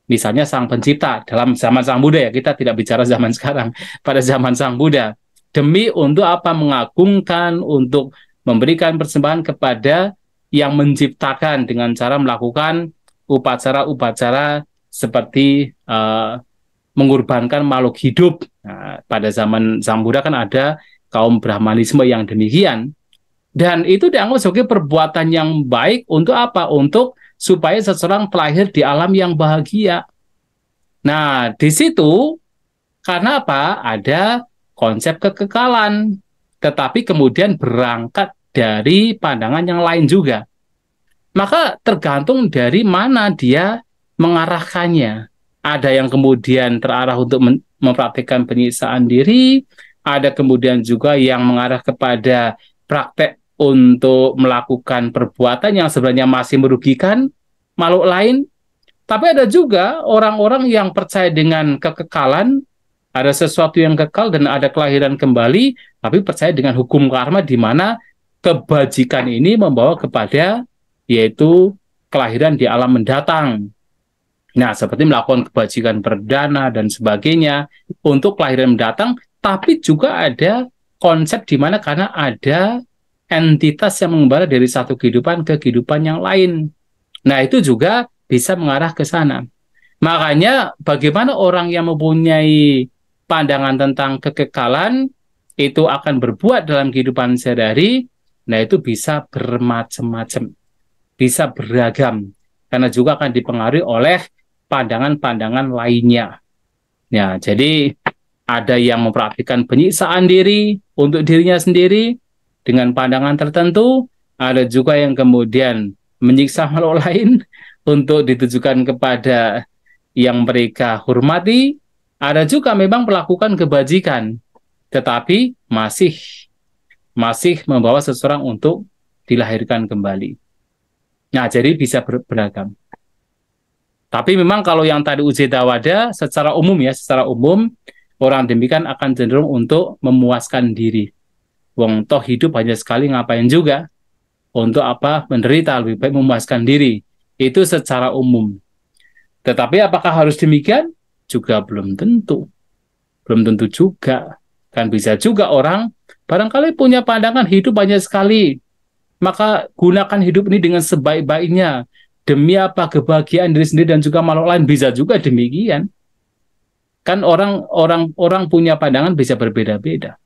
misalnya Sang Pencipta dalam zaman Sang Buddha, ya, kita tidak bicara zaman sekarang, pada zaman Sang Buddha, demi untuk apa? Mengagungkan, untuk memberikan persembahan kepada yang menciptakan dengan cara melakukan upacara-upacara seperti mengorbankan makhluk hidup. Nah, pada zaman Sang Buddha kan ada kaum Brahmanisme yang demikian. Dan itu dianggap sebagai perbuatan yang baik untuk apa? Untuk supaya seseorang terlahir di alam yang bahagia. Nah, di situ karena apa? Ada konsep kekekalan. Tetapi kemudian berangkat dari pandangan yang lain juga. Maka tergantung dari mana dia mengarahkannya. Ada yang kemudian terarah untuk mempraktikkan penyiksaan diri, ada kemudian juga yang mengarah kepada praktek untuk melakukan perbuatan yang sebenarnya masih merugikan makhluk lain. Tapi ada juga orang-orang yang percaya dengan kekekalan, ada sesuatu yang kekal dan ada kelahiran kembali, tapi percaya dengan hukum karma di mana kebajikan ini membawa kepada yaitu kelahiran di alam mendatang. Nah, seperti melakukan kebajikan perdana dan sebagainya untuk kelahiran mendatang, tapi juga ada konsep di mana karena ada entitas yang mengembara dari satu kehidupan ke kehidupan yang lain. Nah, itu juga bisa mengarah ke sana. Makanya bagaimana orang yang mempunyai pandangan tentang kekekalan itu akan berbuat dalam kehidupan sehari-hari, nah itu bisa bermacam-macam, bisa beragam, karena juga akan dipengaruhi oleh pandangan-pandangan lainnya. Ya, jadi ada yang mempraktikkan penyiksaan diri untuk dirinya sendiri dengan pandangan tertentu, ada juga yang kemudian menyiksa makhluk lain untuk ditujukan kepada yang mereka hormati, ada juga memang melakukan kebajikan, tetapi masih membawa seseorang untuk dilahirkan kembali. Nah, jadi bisa beragam. Tapi memang kalau yang tadi uji dawada secara umum orang demikian akan cenderung untuk memuaskan diri. Wong toh hidup hanya sekali, ngapain juga? Untuk apa menderita, lebih baik memuaskan diri. Itu secara umum. Tetapi apakah harus demikian? Juga belum tentu. Belum tentu juga. Kan bisa juga orang barangkali punya pandangan hidup hanya sekali. Maka gunakan hidup ini dengan sebaik-baiknya. Demi apa kebahagiaan diri sendiri dan juga makhluk lain, bisa juga demikian. Kan orang punya pandangan bisa berbeda-beda.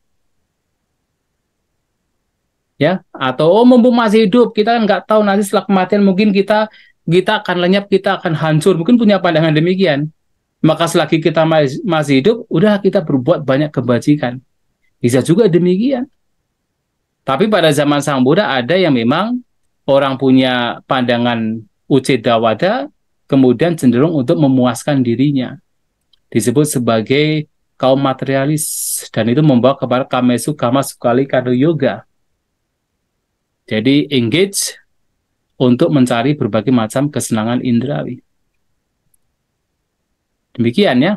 Ya, atau mumpung masih hidup, kita nggak tahu nanti setelah kematian mungkin kita akan lenyap, kita akan hancur, mungkin punya pandangan demikian. Maka selagi kita masih hidup, udah kita berbuat banyak kebajikan. Bisa juga demikian. Tapi pada zaman Sang Buddha ada yang memang orang punya pandangan ucedawada, kemudian cenderung untuk memuaskan dirinya. Disebut sebagai kaum materialis, dan itu membawa kepada kamesu kama sukali kado yoga. Jadi engage untuk mencari berbagai macam kesenangan indrawi. Demikian ya.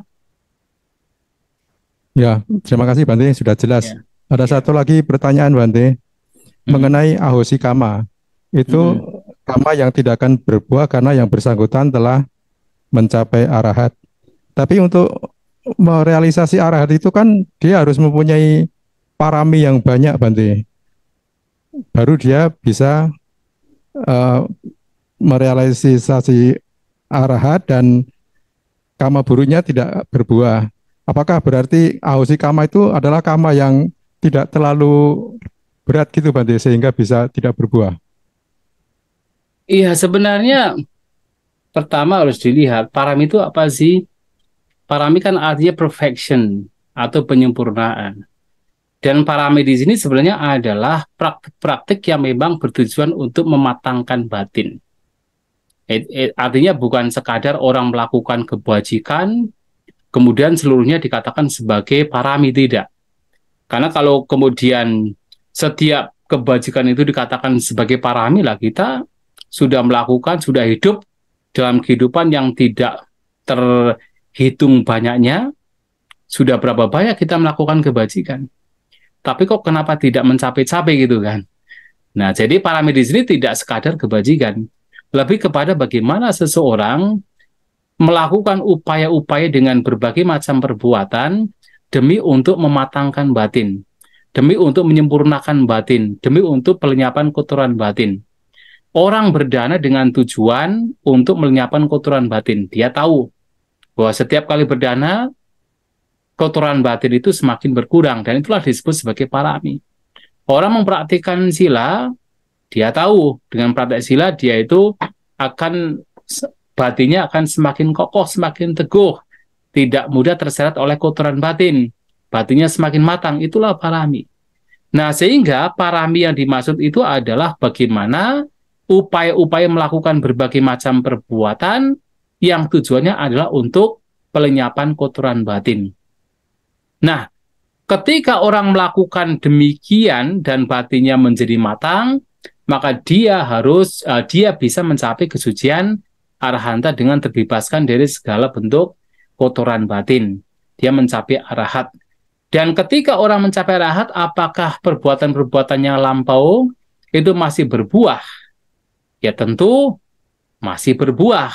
Ya, terima kasih Bante, sudah jelas. Ya. Ada satu lagi pertanyaan Bante mengenai ahosi kama. Itu kama yang tidak akan berbuah karena yang bersangkutan telah mencapai arahat. Tapi untuk merealisasi arahat itu kan dia harus mempunyai parami yang banyak Bante. Baru dia bisa merealisasi arahat dan kama buruknya tidak berbuah. Apakah berarti ahosi kama itu adalah kama yang tidak terlalu berat gitu Bante sehingga bisa tidak berbuah? Iya, sebenarnya pertama harus dilihat parami itu apa sih? Parami kan artinya perfection atau penyempurnaan. Dan parami di sini sebenarnya adalah praktik-praktik yang memang bertujuan untuk mematangkan batin. Artinya bukan sekadar orang melakukan kebajikan, kemudian seluruhnya dikatakan sebagai parami, tidak. Karena kalau kemudian setiap kebajikan itu dikatakan sebagai parami, lah kita sudah melakukan, sudah hidup dalam kehidupan yang tidak terhitung banyaknya, sudah berapa banyak kita melakukan kebajikan. Tapi kok kenapa tidak mencapai-capai gitu kan? Nah, jadi parami di sini tidak sekadar kebajikan, lebih kepada bagaimana seseorang melakukan upaya-upaya dengan berbagai macam perbuatan demi untuk mematangkan batin, demi untuk menyempurnakan batin, demi untuk pelenyapan kotoran batin. Orang berdana dengan tujuan untuk melenyapkan kotoran batin. Dia tahu bahwa setiap kali berdana, kotoran batin itu semakin berkurang, dan itulah disebut sebagai parami. Orang mempraktikkan sila, dia tahu dengan praktek sila dia itu akan batinnya akan semakin kokoh, semakin teguh, tidak mudah terseret oleh kotoran batin, batinnya semakin matang. Itulah parami. Nah, sehingga parami yang dimaksud itu adalah bagaimana upaya-upaya melakukan berbagai macam perbuatan yang tujuannya adalah untuk pelenyapan kotoran batin. Nah, ketika orang melakukan demikian dan batinnya menjadi matang, maka dia bisa mencapai kesucian arahanta dengan terbebaskan dari segala bentuk kotoran batin. Dia mencapai arahat. Dan ketika orang mencapai arahat, apakah perbuatan-perbuatan yang lampau itu masih berbuah? Ya tentu masih berbuah.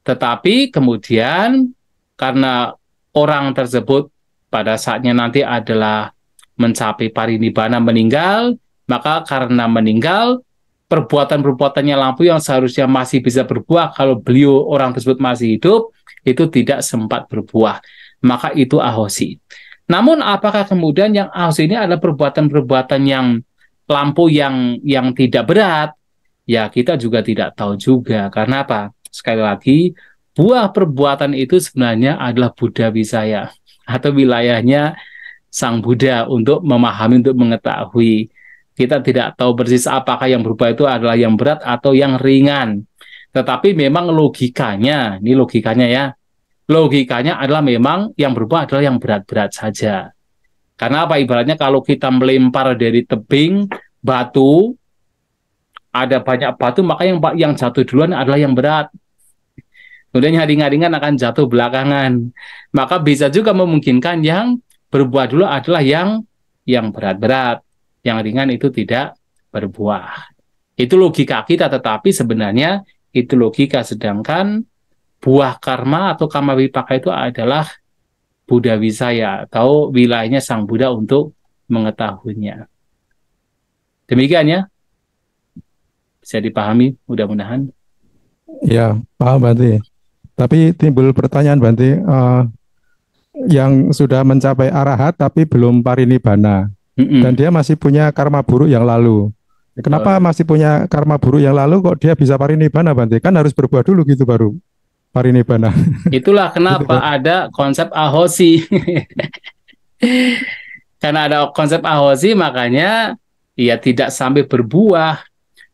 Tetapi kemudian karena orang tersebut pada saatnya nanti adalah mencapai parinibbana, meninggal, maka karena meninggal, perbuatan-perbuatannya lampu yang seharusnya masih bisa berbuah kalau beliau orang tersebut masih hidup, itu tidak sempat berbuah. Maka itu ahosi. Namun apakah kemudian yang ahosi ini adalah perbuatan-perbuatan yang lampu yang tidak berat? Ya kita juga tidak tahu juga. Karena apa? Sekali lagi, buah perbuatan itu sebenarnya adalah Buddha Wisaya atau wilayahnya Sang Buddha untuk memahami, untuk mengetahui. Kita tidak tahu persis apakah yang berubah itu adalah yang berat atau yang ringan. Tetapi memang logikanya, ini logikanya ya, logikanya adalah memang yang berubah adalah yang berat-berat saja. Karena apa? Ibaratnya kalau kita melempar dari tebing batu, ada banyak batu, maka yang jatuh duluan adalah yang berat. Kemudian yang ringan-ringan akan jatuh belakangan. Maka bisa juga memungkinkan yang berbuah dulu adalah yang berat-berat. Yang ringan itu tidak berbuah. Itu logika kita, tetapi sebenarnya itu logika. Sedangkan buah karma atau kama wipaka itu adalah Buddha Wisaya atau wilayahnya Sang Buddha untuk mengetahuinya. Demikian ya. Bisa dipahami mudah-mudahan. Ya, paham Bante. Tapi timbul pertanyaan Bante, yang sudah mencapai arahat tapi belum parinibbana, dan dia masih punya karma buruk yang lalu. Kenapa masih punya karma buruk yang lalu kok dia bisa parinibbana Bante? Kan harus berbuat dulu gitu baru parinibbana. Itulah kenapa ada konsep ahosi. Karena ada konsep ahosi makanya ya tidak sampai berbuah.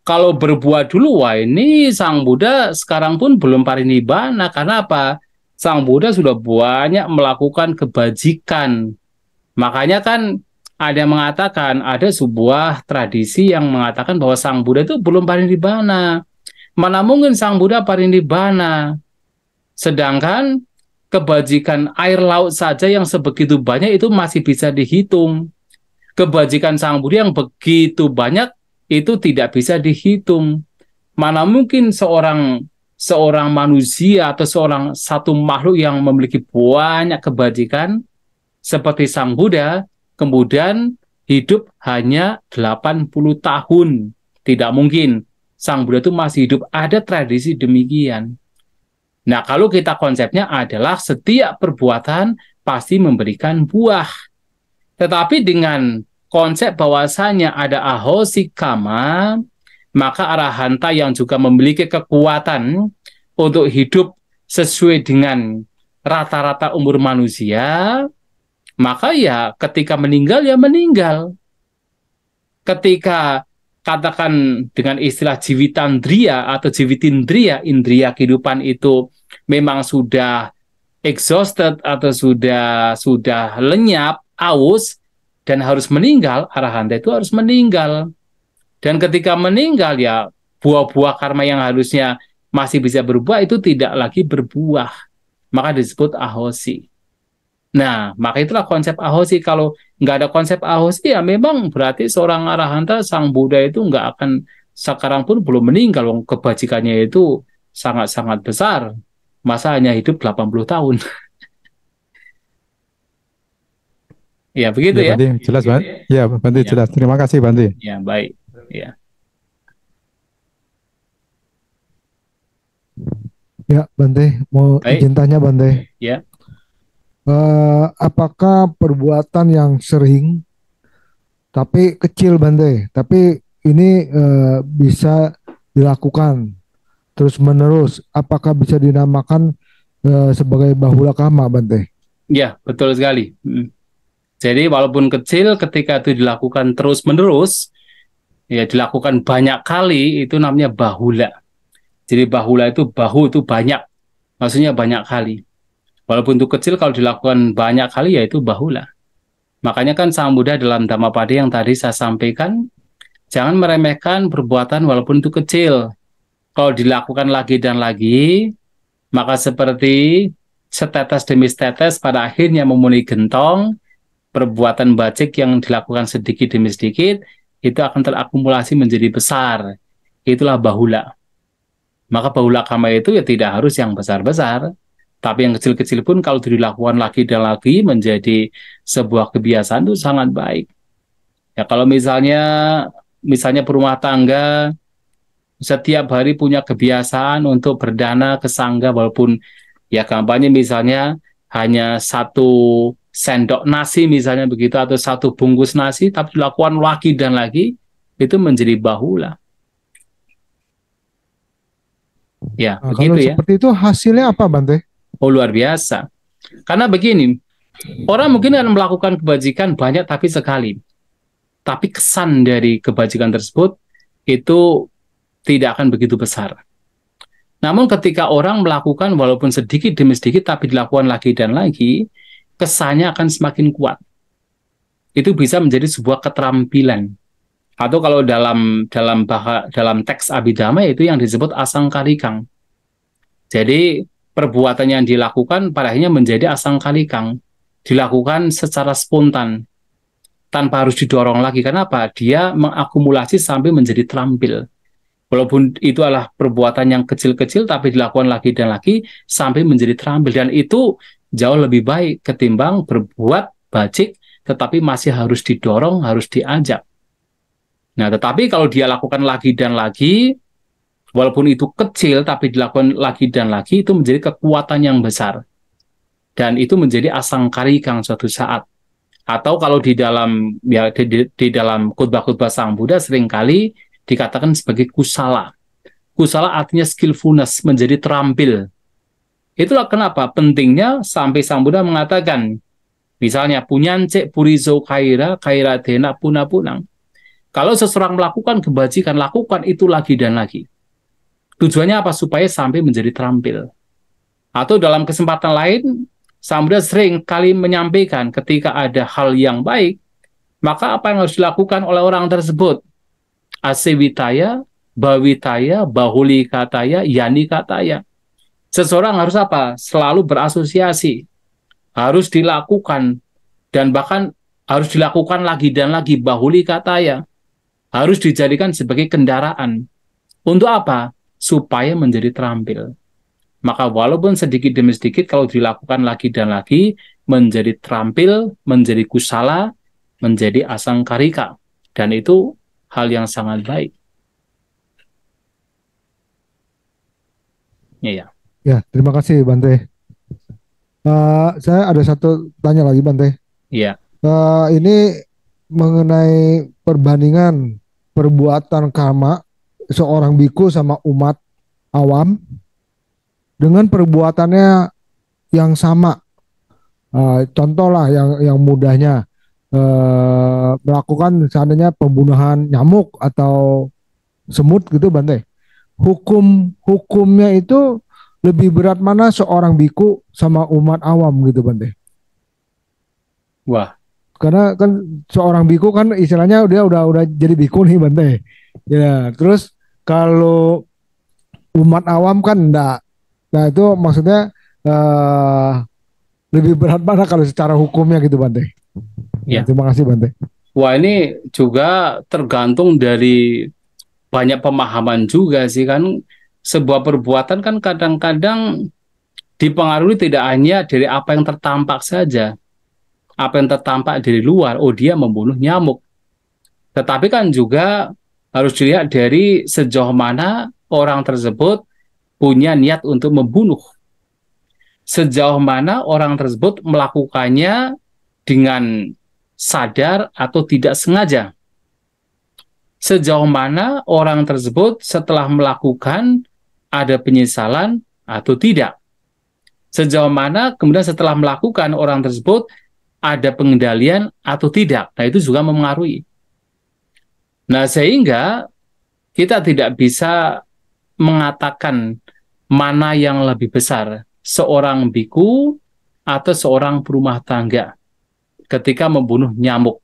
Kalau berbuah dulu, wah ini Sang Buddha sekarang pun belum parinibbana. Karena apa? Sang Buddha sudah banyak melakukan kebajikan. Makanya kan ada yang mengatakan, ada sebuah tradisi yang mengatakan bahwa Sang Buddha itu belum parinibbana. Mana mungkin Sang Buddha parinibbana? Sedangkan kebajikan air laut saja yang sebegitu banyak itu masih bisa dihitung. Kebajikan Sang Buddha yang begitu banyak itu tidak bisa dihitung. Mana mungkin seorang manusia atau satu makhluk yang memiliki banyak kebajikan seperti Sang Buddha kemudian hidup hanya 80 tahun. Tidak mungkin. Sang Buddha itu masih hidup. Ada tradisi demikian. Nah, kalau kita konsepnya adalah setiap perbuatan pasti memberikan buah. Tetapi dengan konsep bahwasanya ada ahosi kama, maka arahanta yang juga memiliki kekuatan untuk hidup sesuai dengan rata-rata umur manusia, maka ya ketika meninggal ya meninggal. Ketika katakan dengan istilah jiwitandriya atau jiwitindriya, indriya kehidupan itu memang sudah exhausted atau sudah lenyap, aus, dan harus meninggal, arahanta itu harus meninggal. Dan ketika meninggal ya buah-buah karma yang harusnya masih bisa berbuah itu tidak lagi berbuah. Maka disebut ahosi. Nah, maka itulah konsep ahosi. Kalau nggak ada konsep ahosi ya memang berarti seorang arahanta, Sang Buddha itu nggak akan, sekarang pun belum meninggal. Kebajikannya itu sangat-sangat besar. Masa hanya hidup 80 tahun. Ya, begitu ya. Bante, jelas Bante. Ya, Bante Ya. jelas. Terima kasih Bante. Ya, baik. Ya. Ya, Bante, mau Baik. izin tanya Bante. Ya. Apakah perbuatan yang sering tapi kecil Bante, tapi ini bisa dilakukan terus menerus, apakah bisa dinamakan sebagai bahula kama Bante? Ya, betul sekali. Jadi walaupun kecil, ketika itu dilakukan terus-menerus, ya dilakukan banyak kali itu namanya bahula. Jadi bahula itu bahu itu banyak, maksudnya banyak kali. Walaupun itu kecil, kalau dilakukan banyak kali ya itu bahula. Makanya kan Sang Buddha dalam Dhammapada yang tadi saya sampaikan, jangan meremehkan perbuatan walaupun itu kecil. Kalau dilakukan lagi dan lagi, maka seperti setetes demi setetes pada akhirnya memenuhi gentong, perbuatan bacik yang dilakukan sedikit demi sedikit, itu akan terakumulasi menjadi besar. Itulah bahula. Maka bahula kama itu ya tidak harus yang besar-besar, tapi yang kecil-kecil pun kalau dilakukan lagi dan lagi menjadi sebuah kebiasaan itu sangat baik. Ya kalau misalnya berumah tangga setiap hari punya kebiasaan untuk berdana ke sangga, walaupun ya kampanye misalnya hanya 1 sendok nasi misalnya begitu, atau 1 bungkus nasi, tapi dilakukan lagi dan lagi, itu menjadi bahula. Ya, Nah, begitu kalau ya. seperti itu hasilnya apa, Bante? Oh, luar biasa. Karena begini, orang mungkin akan melakukan kebajikan banyak tapi sekali. Tapi kesan dari kebajikan tersebut itu tidak akan begitu besar. Namun ketika orang melakukan walaupun sedikit demi sedikit tapi dilakukan lagi dan lagi, kesannya akan semakin kuat. Itu bisa menjadi sebuah keterampilan. Atau kalau dalam teks Abhidhamma itu yang disebut asangkarikang. Jadi perbuatan yang dilakukan pada akhirnya menjadi asangkarikang. Dilakukan secara spontan, tanpa harus didorong lagi. Kenapa? Dia mengakumulasi sampai menjadi terampil. Walaupun itu adalah perbuatan yang kecil-kecil, tapi dilakukan lagi dan lagi sampai menjadi terampil. Dan itu jauh lebih baik ketimbang berbuat bacik, tetapi masih harus didorong, harus diajak. Nah, tetapi kalau dia lakukan lagi dan lagi, walaupun itu kecil, tapi dilakukan lagi dan lagi, itu menjadi kekuatan yang besar. Dan itu menjadi asangkarikang suatu saat. Atau kalau di dalam khotbah-khotbah Sang Buddha seringkali dikatakan sebagai kusala. Kusala artinya skillfulness, menjadi terampil. Itulah kenapa pentingnya sampai Sang Buddha mengatakan, misalnya, punyance purizo kaira dena punang. Kalau seseorang melakukan kebajikan, lakukan itu lagi dan lagi. Tujuannya apa? Supaya sampai menjadi terampil. Atau dalam kesempatan lain, Sang Buddha sering kali menyampaikan ketika ada hal yang baik, maka apa yang harus dilakukan oleh orang tersebut? Asewitaya, bawitaya, bahulikataya, yanikataya. Seseorang harus apa? Selalu berasosiasi. Harus dilakukan. Dan bahkan harus dilakukan lagi dan lagi, bahulikataya. Harus dijadikan sebagai kendaraan. Untuk apa? Supaya menjadi terampil. Maka walaupun sedikit demi sedikit, kalau dilakukan lagi dan lagi, menjadi terampil, menjadi kusala, menjadi asangkarika. Dan itu hal yang sangat baik. Ya. Ya, terima kasih, Bante. Saya ada satu tanya lagi, Bante. Ya. Ini mengenai perbandingan perbuatan karma seorang biku sama umat awam dengan perbuatannya yang sama. Contoh lah yang mudahnya melakukan seandainya pembunuhan nyamuk atau semut gitu, Bante. Hukumnya itu lebih berat mana seorang biku sama umat awam gitu, Bante? Wah. Karena kan seorang biku kan istilahnya dia udah jadi biku nih, Bante. Ya, terus kalau umat awam kan enggak. Nah, itu maksudnya lebih berat mana kalau secara hukumnya gitu, Bante? Ya. Terima kasih, Bante. Wah, ini juga tergantung dari banyak pemahaman juga sih kan. Sebuah perbuatan kan kadang-kadang dipengaruhi tidak hanya dari apa yang tertampak saja. Apa yang tertampak dari luar, oh dia membunuh nyamuk. Tetapi kan juga harus dilihat dari sejauh mana orang tersebut punya niat untuk membunuh. Sejauh mana orang tersebut melakukannya dengan sadar atau tidak sengaja. Sejauh mana orang tersebut setelah melakukan ada penyesalan atau tidak. Sejauh mana kemudian setelah melakukan orang tersebut ada pengendalian atau tidak. Nah, itu juga mempengaruhi. Nah, sehingga kita tidak bisa mengatakan mana yang lebih besar, seorang biku atau seorang berumah tangga ketika membunuh nyamuk.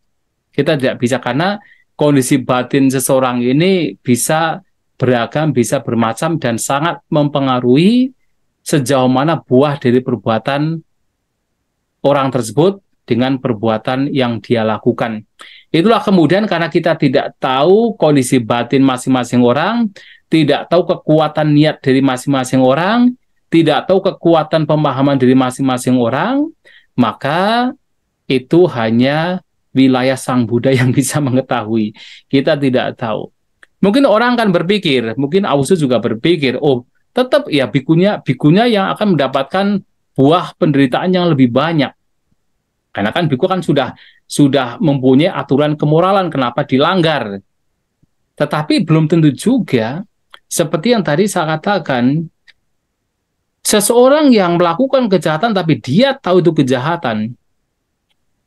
Kita tidak bisa, karena kondisi batin seseorang ini bisa beragam, bisa bermacam, dan sangat mempengaruhi sejauh mana buah dari perbuatan orang tersebut dengan perbuatan yang dia lakukan. Itulah kemudian karena kita tidak tahu kondisi batin masing-masing orang, tidak tahu kekuatan niat dari masing-masing orang, tidak tahu kekuatan pemahaman dari masing-masing orang, maka itu hanya wilayah Sang Buddha yang bisa mengetahui. Kita tidak tahu. Mungkin orang akan berpikir, mungkin Ausu juga berpikir, oh tetap ya bikunya yang akan mendapatkan buah penderitaan yang lebih banyak. Karena kan biku kan sudah mempunyai aturan kemoralan, kenapa dilanggar. Tetapi belum tentu juga, seperti yang tadi saya katakan, seseorang yang melakukan kejahatan tapi dia tahu itu kejahatan,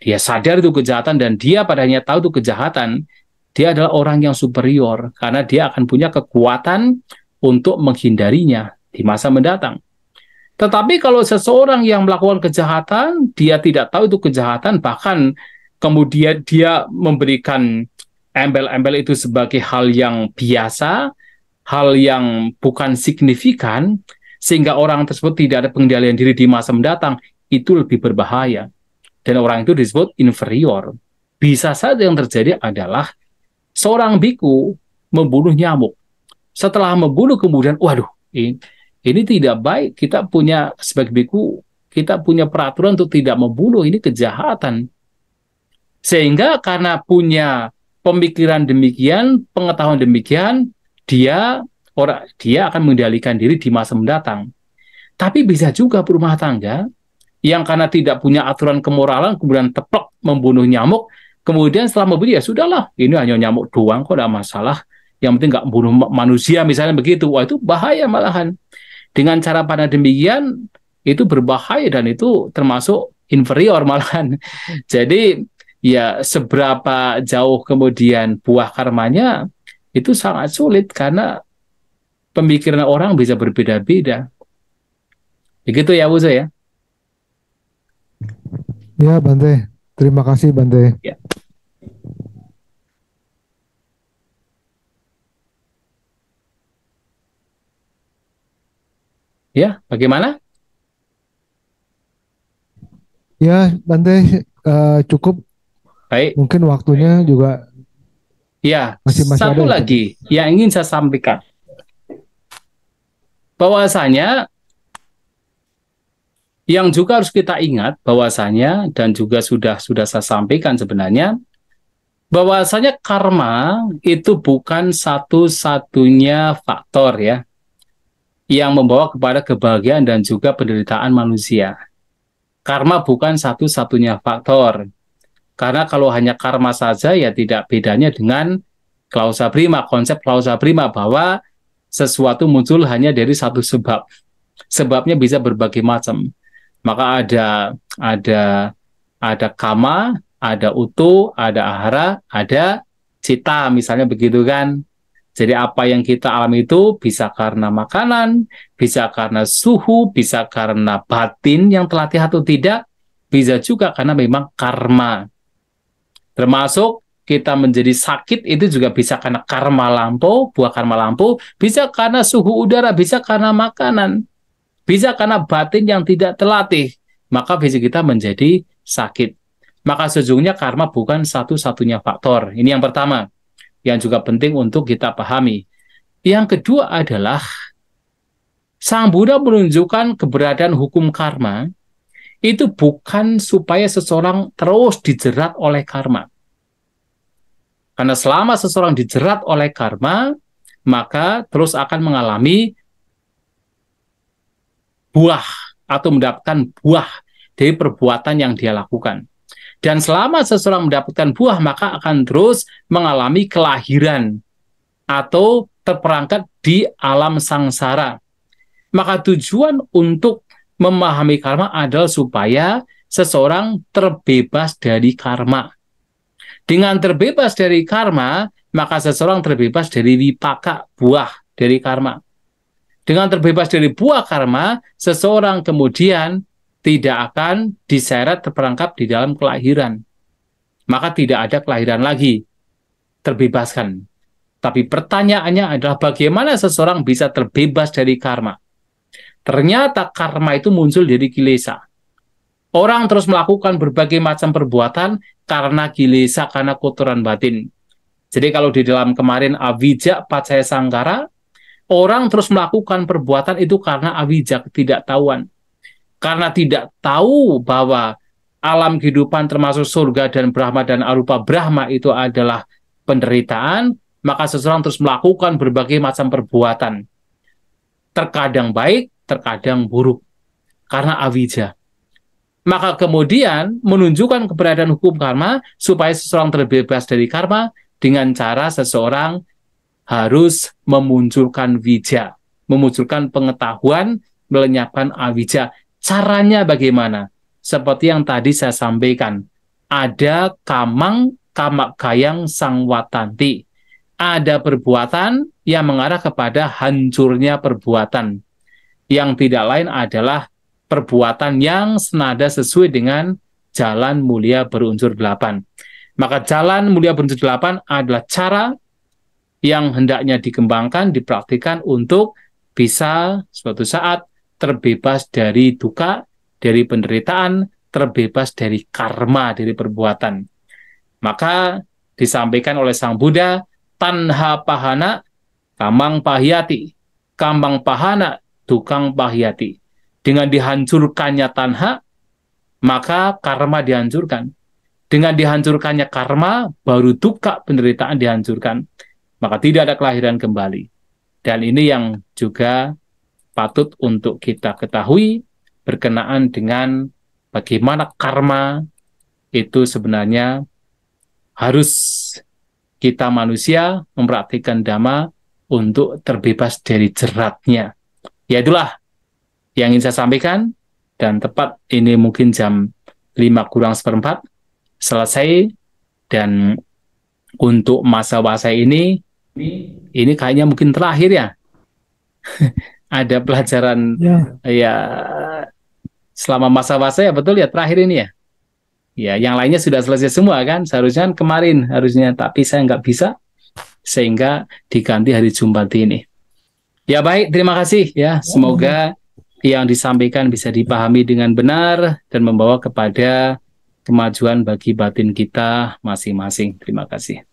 dia sadar itu kejahatan, dan dia padanya tahu itu kejahatan, dia adalah orang yang superior, karena dia akan punya kekuatan untuk menghindarinya di masa mendatang. Tetapi kalau seseorang yang melakukan kejahatan, dia tidak tahu itu kejahatan, bahkan kemudian dia memberikan embel-embel itu sebagai hal yang biasa, hal yang bukan signifikan, sehingga orang tersebut tidak ada pengendalian diri di masa mendatang, itu lebih berbahaya. Dan orang itu disebut inferior. Bisa saja yang terjadi adalah seorang biku membunuh nyamuk. Setelah membunuh kemudian, waduh, ini tidak baik. Kita punya, sebagai biku, kita punya peraturan untuk tidak membunuh, ini kejahatan. Sehingga karena punya pemikiran demikian, pengetahuan demikian, dia akan mengendalikan diri di masa mendatang. Tapi bisa juga berumah tangga yang karena tidak punya aturan kemoralan, kemudian teplok membunuh nyamuk, kemudian setelah membunuh, ya sudahlah, ini hanya nyamuk doang, kok tidak masalah, yang penting nggak membunuh manusia, misalnya begitu. Wah, itu bahaya malahan. Dengan cara pandang demikian, itu berbahaya, dan itu termasuk inferior malahan. Jadi, ya seberapa jauh kemudian buah karmanya, itu sangat sulit, karena pemikiran orang bisa berbeda-beda. Begitu ya, Wuzo ya? Ya, Bante. Terima kasih, Bante. Ya. Ya, bagaimana? Ya, Bante, cukup. Baik. Mungkin waktunya juga Ya, masih satu ada. lagi yang ingin saya sampaikan. Bahwasanya yang juga harus kita ingat, bahwasanya, dan juga sudah saya sampaikan sebenarnya, bahwasanya karma itu bukan satu-satunya faktor ya yang membawa kepada kebahagiaan dan juga penderitaan manusia. Karma bukan satu-satunya faktor. Karena kalau hanya karma saja, ya tidak bedanya dengan klausa prima, konsep klausa prima, bahwa sesuatu muncul hanya dari satu sebab. Sebabnya bisa berbagai macam. Maka ada kama, ada utu, ada ahara, ada cita, misalnya begitu kan. Jadi apa yang kita alami itu bisa karena makanan, bisa karena suhu, bisa karena batin yang terlatih atau tidak, bisa juga karena memang karma. Termasuk kita menjadi sakit itu juga bisa karena karma lampau, buah karma lampau, bisa karena suhu udara, bisa karena makanan, bisa karena batin yang tidak terlatih, maka fisik kita menjadi sakit. Maka sejujurnya karma bukan satu-satunya faktor. Ini yang pertama, yang juga penting untuk kita pahami. Yang kedua adalah, Sang Buddha menunjukkan keberadaan hukum karma, itu bukan supaya seseorang terus dijerat oleh karma. Karena selama seseorang dijerat oleh karma, maka terus akan mengalami buah atau mendapatkan buah dari perbuatan yang dia lakukan. Dan selama seseorang mendapatkan buah, maka akan terus mengalami kelahiran atau terperangkap di alam sangsara. Maka tujuan untuk memahami karma adalah supaya seseorang terbebas dari karma. Dengan terbebas dari karma, maka seseorang terbebas dari wipaka, buah dari karma. Dengan terbebas dari buah karma, seseorang kemudian tidak akan diseret terperangkap di dalam kelahiran. Maka tidak ada kelahiran lagi, terbebaskan. Tapi pertanyaannya adalah bagaimana seseorang bisa terbebas dari karma? Ternyata karma itu muncul dari kilesa. Orang terus melakukan berbagai macam perbuatan karena kilesa, karena kotoran batin. Jadi kalau di dalam kemarin avijja pacaya sangkara, orang terus melakukan perbuatan itu karena avijja, ketidaktahuan. Karena tidak tahu bahwa alam kehidupan termasuk surga dan Brahma dan arupa Brahma itu adalah penderitaan, maka seseorang terus melakukan berbagai macam perbuatan. Terkadang baik, terkadang buruk. Karena avijja. Maka kemudian menunjukkan keberadaan hukum karma supaya seseorang terbebas dari karma dengan cara seseorang harus memunculkan vijja, memunculkan pengetahuan, melenyapkan avijja. Caranya bagaimana? Seperti yang tadi saya sampaikan, ada kamang kamakayang sangwatanti. Ada perbuatan yang mengarah kepada hancurnya perbuatan. Yang tidak lain adalah perbuatan yang senada sesuai dengan jalan mulia berunsur 8. Maka jalan mulia berunsur 8 adalah cara yang hendaknya dikembangkan, dipraktikkan untuk bisa suatu saat terbebas dari duka, dari penderitaan, terbebas dari karma, dari perbuatan. Maka disampaikan oleh Sang Buddha, tanha pahana, kamang pahyati, kamang pahana, tukang pahyati. Dengan dihancurkannya tanha, maka karma dihancurkan. Dengan dihancurkannya karma, baru duka, penderitaan dihancurkan. Maka tidak ada kelahiran kembali. Dan ini yang juga patut untuk kita ketahui berkenaan dengan bagaimana karma itu sebenarnya harus kita manusia mempraktikkan dhamma untuk terbebas dari jeratnya. Ya itulah yang ingin saya sampaikan, dan tepat ini mungkin jam 5:04 selesai, dan untuk masa puasa ini kayaknya mungkin terakhir ya. Ada pelajaran ya selama masa puasa ya, betul ya, terakhir ini ya. Ya, yang lainnya sudah selesai semua kan, seharusnya kemarin harusnya, tapi saya nggak bisa sehingga diganti hari Jumat ini. Ya baik, terima kasih ya. Semoga yang disampaikan bisa dipahami dengan benar dan membawa kepada kemajuan bagi batin kita masing-masing. Terima kasih.